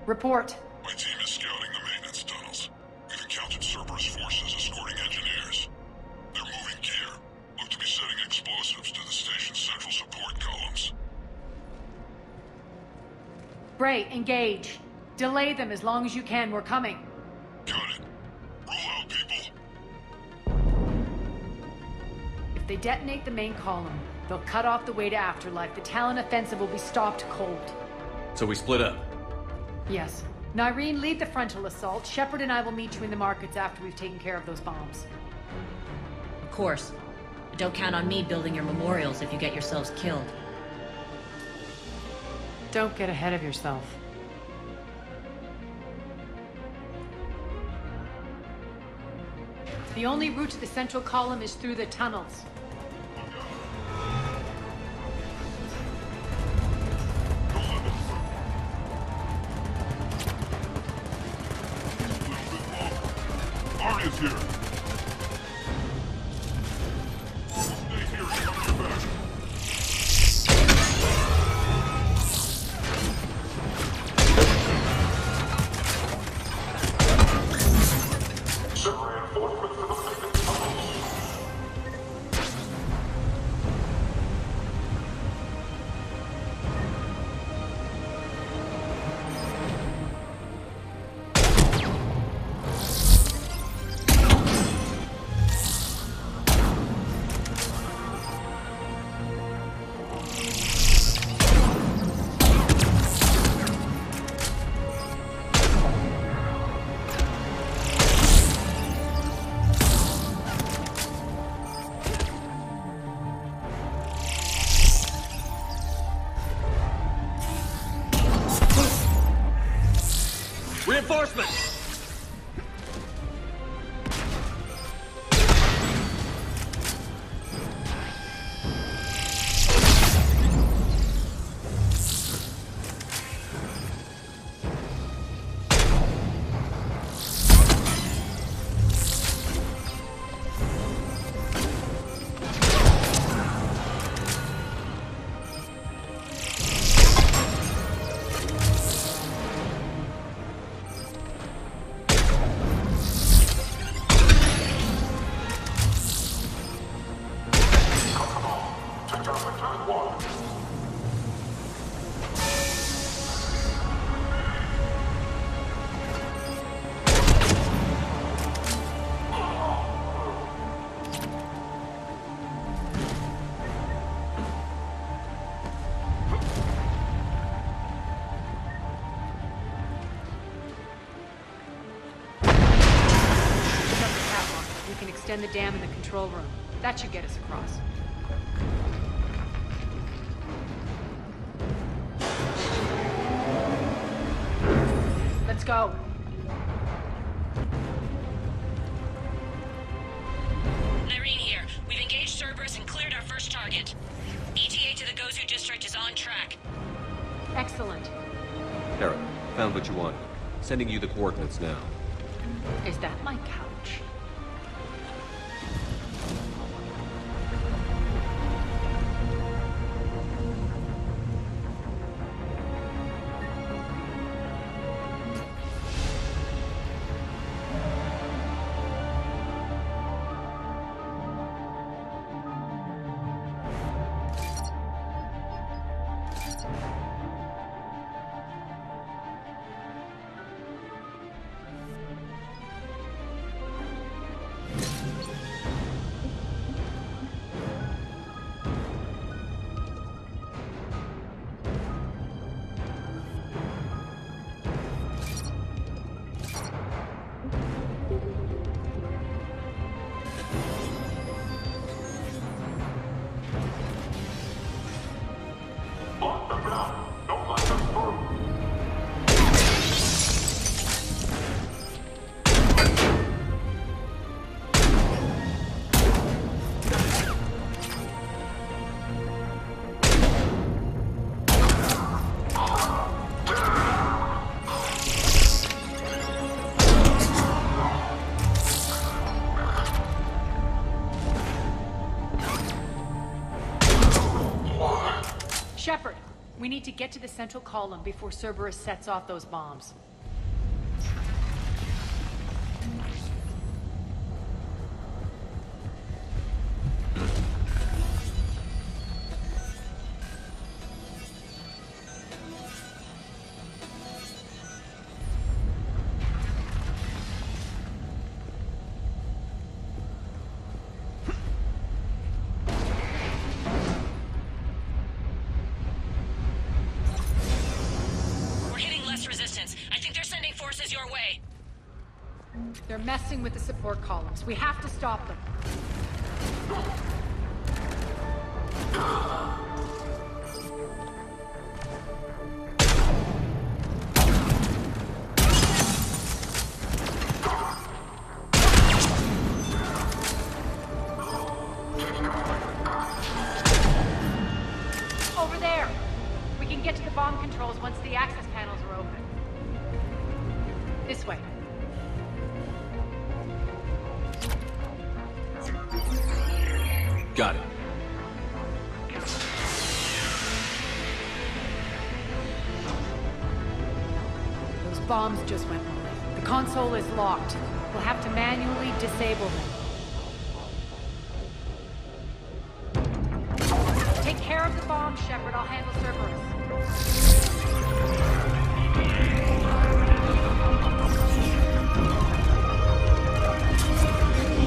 Report. My team is scouting the maintenance tunnels. We've encountered Cerberus forces escorting engineers. They're moving gear. Look to be setting explosives to the station's central support columns. Bray, engage. Delay them as long as you can. We're coming. Got it. Roll out, people. If they detonate the main column, they'll cut off the way to Afterlife. The Talon offensive will be stopped cold. So we split up. Yes. Nyreen, lead the frontal assault. Shepard and I will meet you in the markets after we've taken care of those bombs. Of course. But don't count on me building your memorials if you get yourselves killed. Don't get ahead of yourself. The only route to the central column is through the tunnels. Arya's here. Stay here and cover your back. Reinforcements! Extend the dam in the control room. That should get us across. Let's go. Nyreen here. We've engaged Cerberus and cleared our first target. ETA to the Gozu district is on track. Excellent. Hera, found what you wanted. Sending you the coordinates now. Is that my couch? Shepard, we need to get to the central column before Cerberus sets off those bombs. They're messing with the support columns. We have to stop them. Over there! We can get to the bomb controls once the access panels are open. This way. Got it. Those bombs just went off. The console is locked. We'll have to manually disable them. Take care of the bombs, Shepard. I'll handle Cerberus.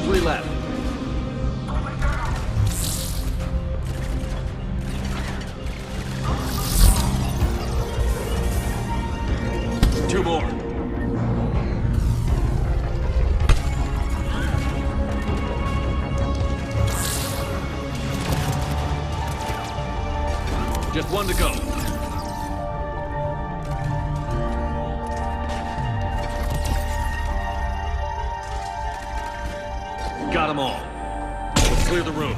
3 left. Two more. Just one to go. Got them all. Let's clear the room.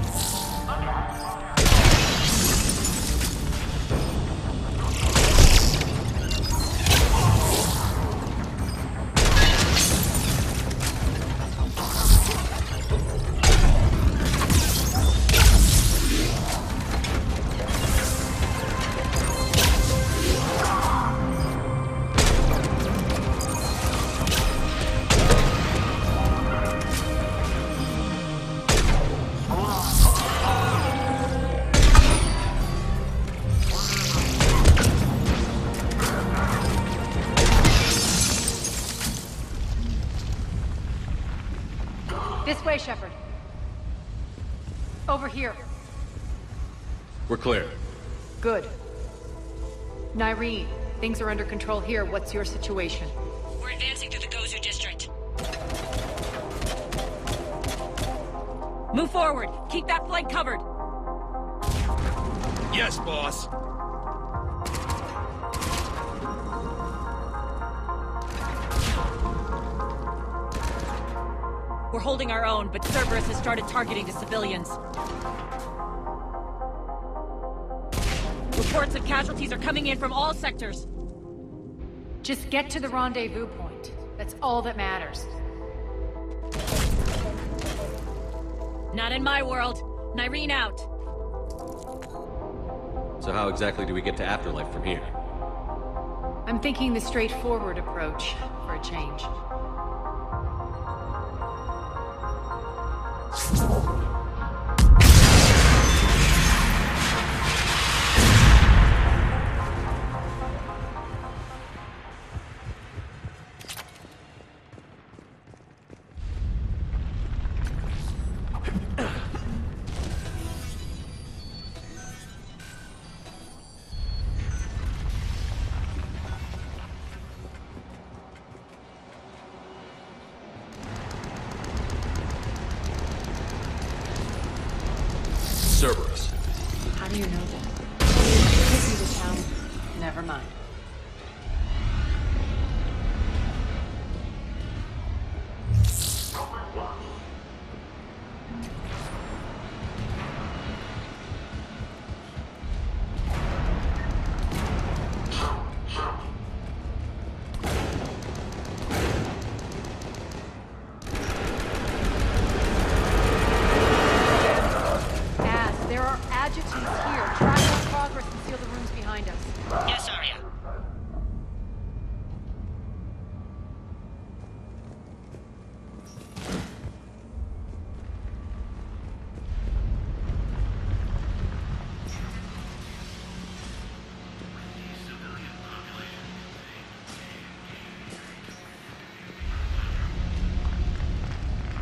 This way, Shepard. Over here. We're clear. Good. Nyreen, things are under control here. What's your situation? We're advancing through the Gozu district. Move forward. Keep that flank covered. Yes, boss. We're holding our own, but Cerberus has started targeting the civilians. Reports of casualties are coming in from all sectors. Just get to the rendezvous point. That's all that matters. Not in my world. Nyreen out. So how exactly do we get to Afterlife from here? I'm thinking the straightforward approach for a change. Cerberus. How do you know that? Take me to town. Never mind. adjutant's here. Track our progress and seal the rooms behind us. Yes, Arya.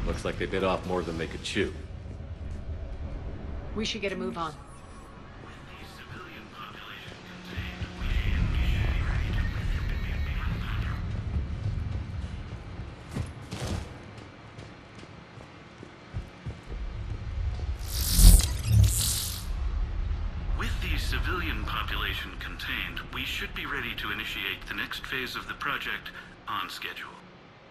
Looks like they bit off more than they could chew. We should get a move on. With the civilian population contained, we should be ready to initiate the next phase of the project on schedule.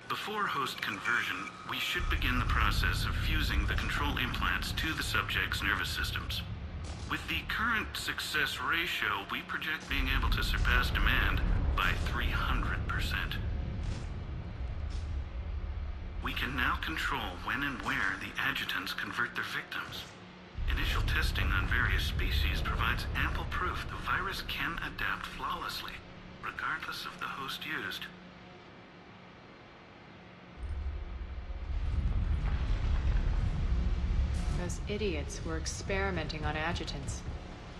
Before host conversion, we should begin the process of fusing the control implants to the subject's nervous systems. With the current success ratio, we project being able to surpass demand by 300%. We can now control when and where the adjutants convert their victims. Initial testing on various species provides ample proof the virus can adapt flawlessly, regardless of the host used. Those idiots were experimenting on adjutants.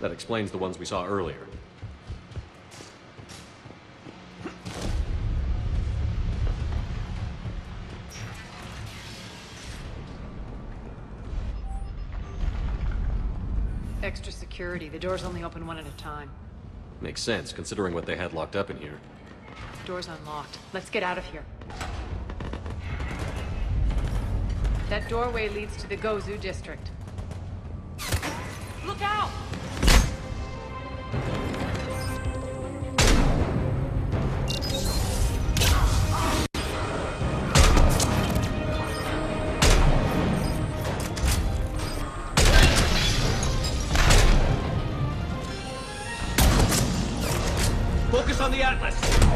That explains the ones we saw earlier. Extra security. The doors only open one at a time. Makes sense, considering what they had locked up in here. Door's unlocked. Let's get out of here. That doorway leads to the Gozu district. Look out! Focus on the Atlas!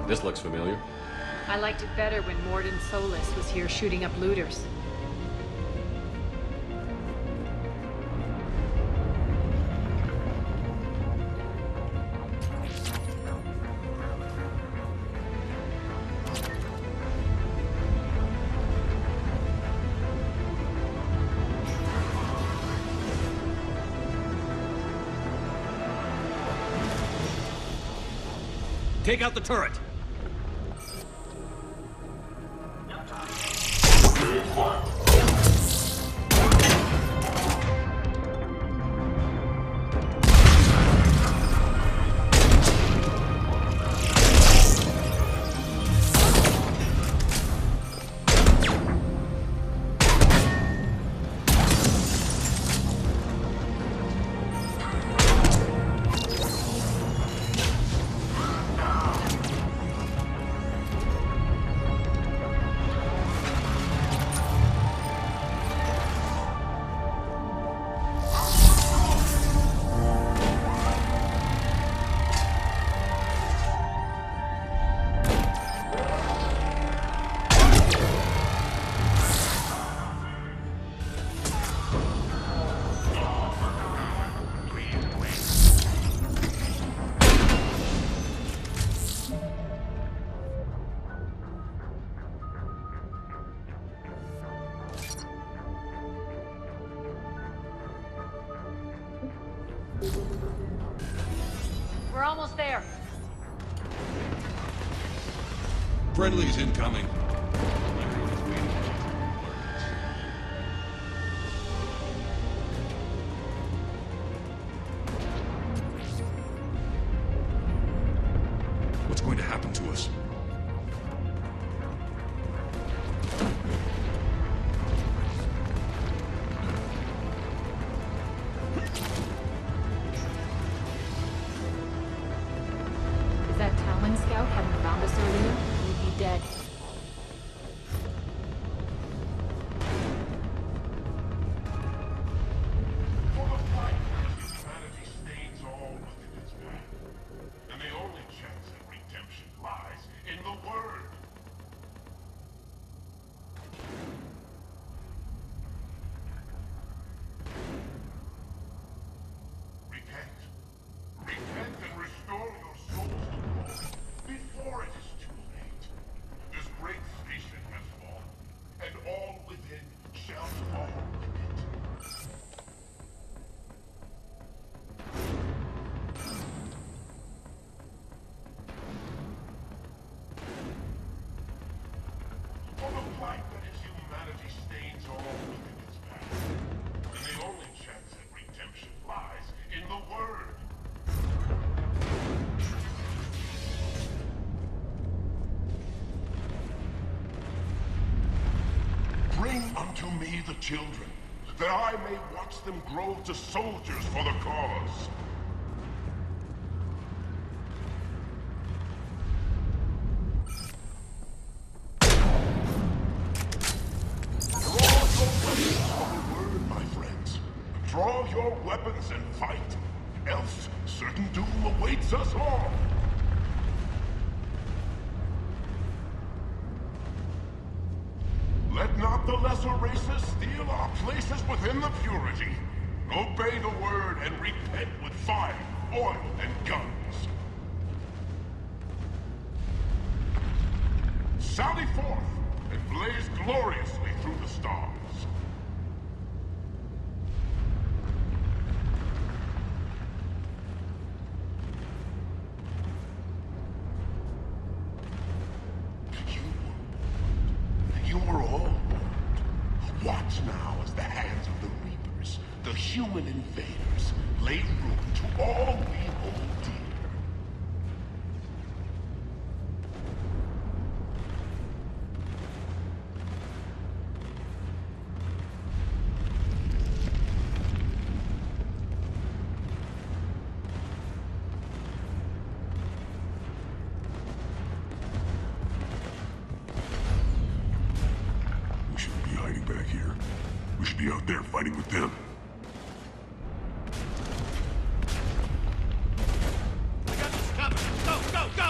This looks familiar. I liked it better when Morden Solis was here shooting up looters. Take out the turret! there. Friendly's incoming. What's going to happen to us? If that Talon scout hadn't found us earlier, we'd be dead. For the fight, humanity stains all within its path. And the only chance at redemption lies in the Word. Repent. Repent and restore your souls to God before it is too late. This great station has fallen, and all within shall fall with it. For the blight that is humanity stains all within its path. And the only chance at redemption lies in the Word. Bring unto me the children, that I may watch them grow to soldiers for the cause. Draw your weapons and fight, else certain doom awaits us all. Let not the lesser races steal our places within the purity. Obey the word and repent with fire, oil, and guns. Sally forth and blaze gloriously through the stars. You were all warned. Watch now as the hands of the Reapers, the human invaders, lay room to all we hold dear. We shouldn't be hiding back here. We should be out there fighting with them. I got this covered. Go, go, go!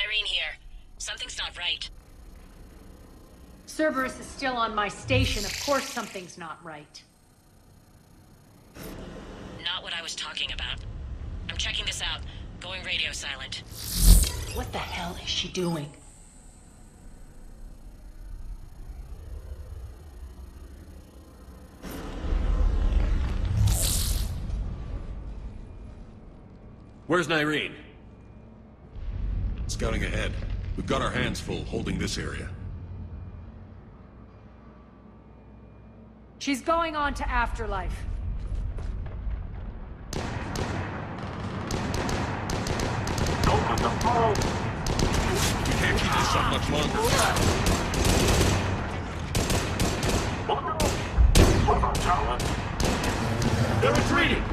Irene here. Something's not right. Cerberus is still on my station. Of course something's not right. Not what I was talking about. I'm checking this out. Going radio silent. What the hell is she doing? Where's Nyreen? Scouting ahead. We've got our hands full holding this area. She's going on to Afterlife. Open the phone! We can't keep this up much longer. What on, Talon? They're retreating!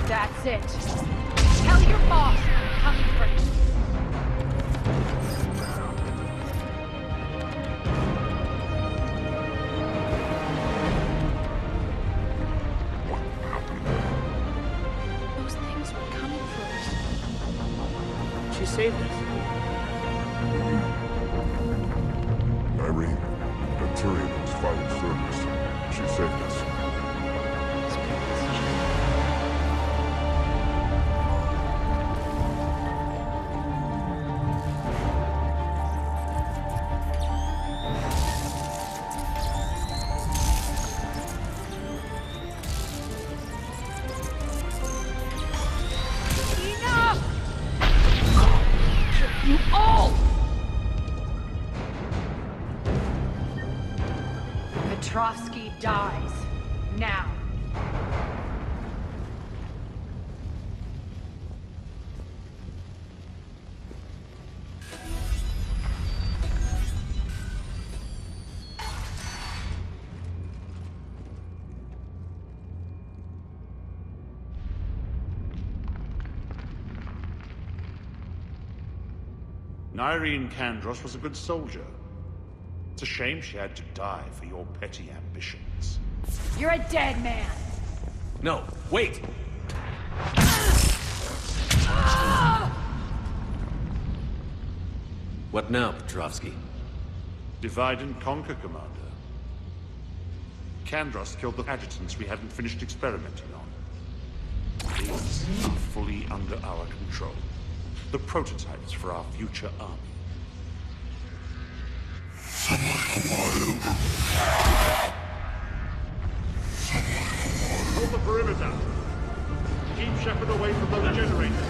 That's it. Tell your boss I'm coming for him. Those things were coming for us. She saved us. Irene, the Tyrians fighting Cerberus. She saved us. You all! Petrovsky dies. Now. Irene Kandros was a good soldier. It's a shame she had to die for your petty ambitions. You're a dead man. No, wait! What now, Petrovsky? Divide and conquer, Commander. Kandros killed the adjutants we hadn't finished experimenting on. These are fully under our control. The prototypes for our future army. Hold the perimeter. Keep Shepard away from those generators.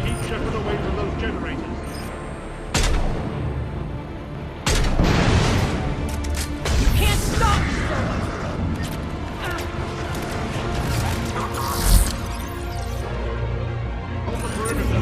Keep Shepard away from those generators. You can't stop me, Solo! Hold the perimeter.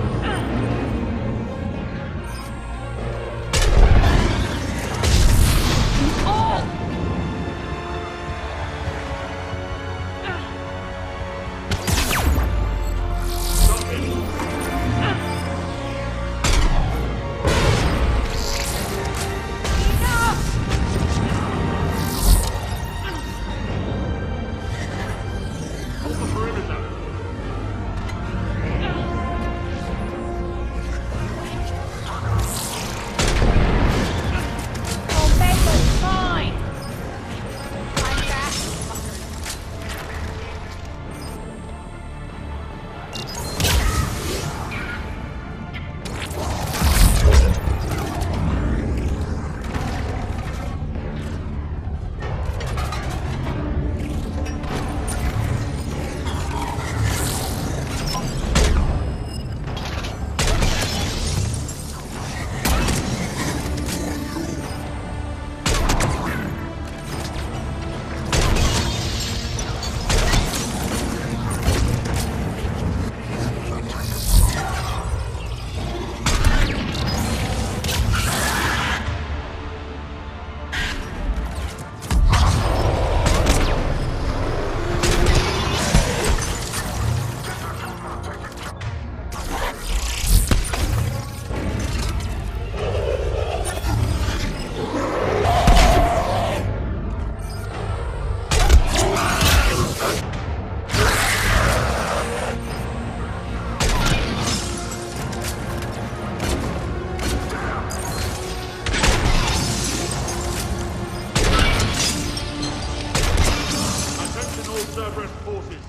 Cerberus forces.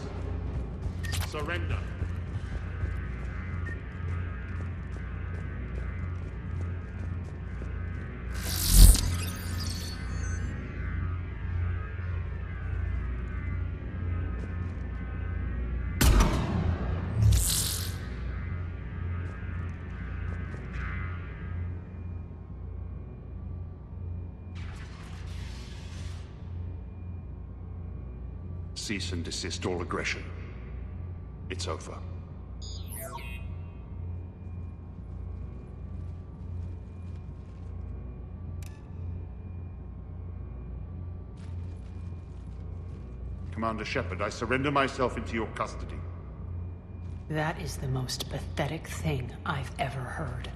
Surrender. Cease and desist all aggression. It's over. Commander Shepard, I surrender myself into your custody. That is the most pathetic thing I've ever heard.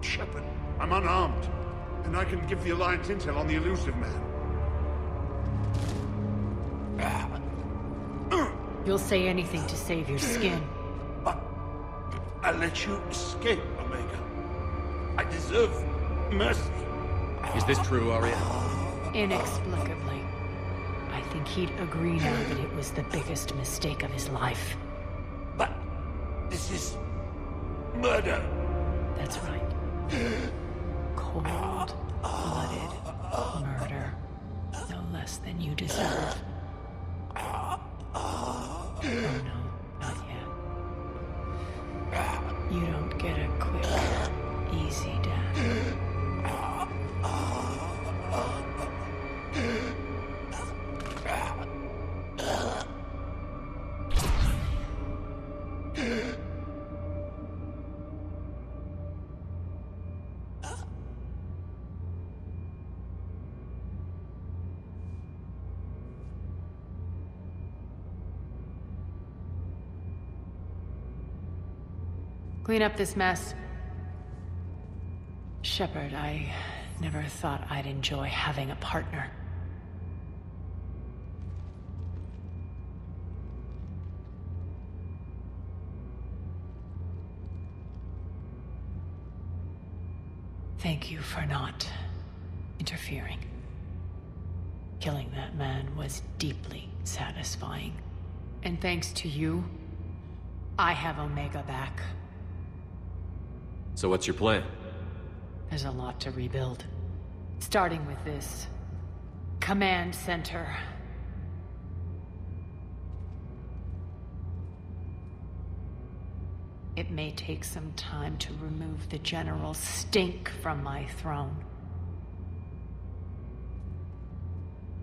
Shepard, I'm unarmed, and I can give the Alliance intel on the elusive man. You'll say anything to save your skin. I let you escape, Omega. I deserve mercy. Is this true, Arya? Inexplicably. I think he'd agree now that it was the biggest mistake of his life. But this is murder. That's right. Cold-blooded murder. No less than you deserve. Oh no, not yet. You don't get a quick, easy death. Clean up this mess. Shepard, I never thought I'd enjoy having a partner. Thank you for not interfering. Killing that man was deeply satisfying. And thanks to you, I have Omega back. So what's your plan? There's a lot to rebuild. Starting with this command center. It may take some time to remove the general stink from my throne.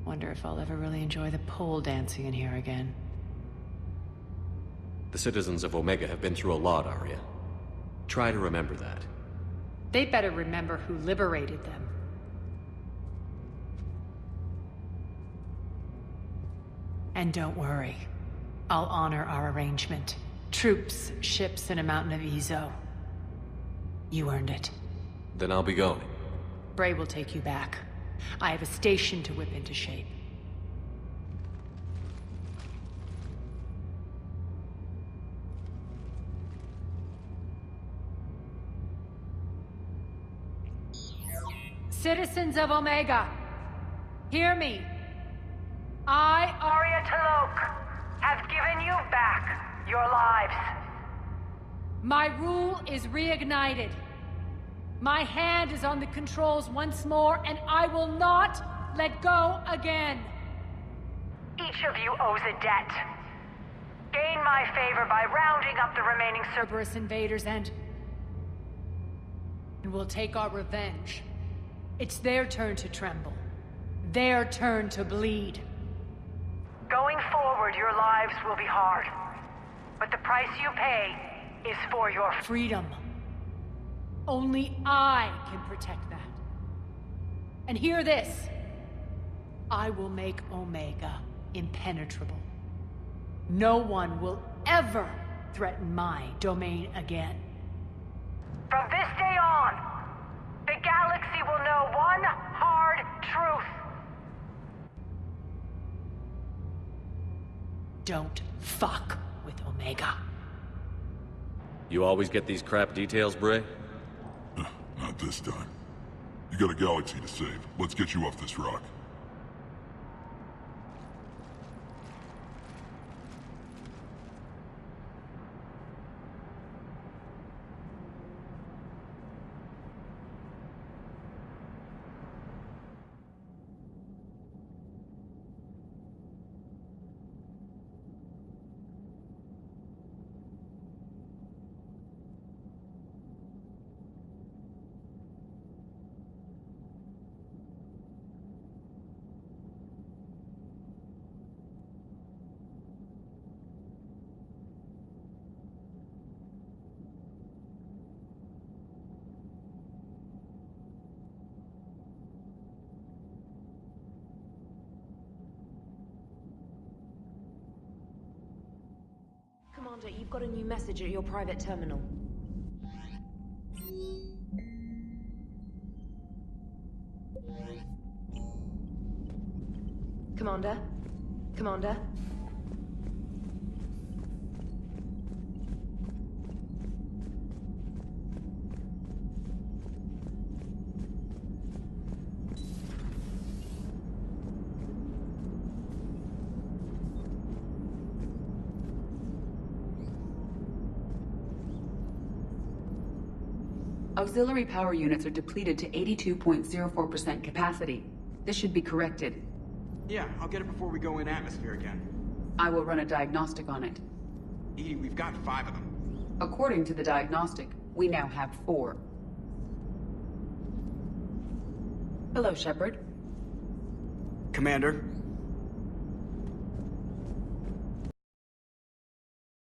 Wonder if I'll ever really enjoy the pole dancing in here again. The citizens of Omega have been through a lot, Arya. Try to remember that. They better remember who liberated them. And don't worry. I'll honor our arrangement. Troops, ships, and a mountain of Ezo. You earned it. Then I'll be going. Bray will take you back. I have a station to whip into shape. Citizens of Omega, hear me. I, Arya T'Loak, have given you back your lives. My rule is reignited. My hand is on the controls once more, and I will not let go again. Each of you owes a debt. Gain my favor by rounding up the remaining Cerberus invaders and we'll take our revenge. It's their turn to tremble. Their turn to bleed. Going forward, your lives will be hard. But the price you pay is for your freedom. Only I can protect that. And hear this. I will make Omega impenetrable. No one will ever threaten my domain again. From this day on, the galaxy will know one hard truth. Don't fuck with Omega. You always get these crap details, Bray? Not this time. You got a galaxy to save. Let's get you off this rock. Commander, you've got a new message at your private terminal. Commander? Commander? Auxiliary power units are depleted to 82.04% capacity. This should be corrected. Yeah, I'll get it before we go in atmosphere again. I will run a diagnostic on it. EDI, we've got 5 of them. According to the diagnostic, we now have 4. Hello, Shepard. Commander,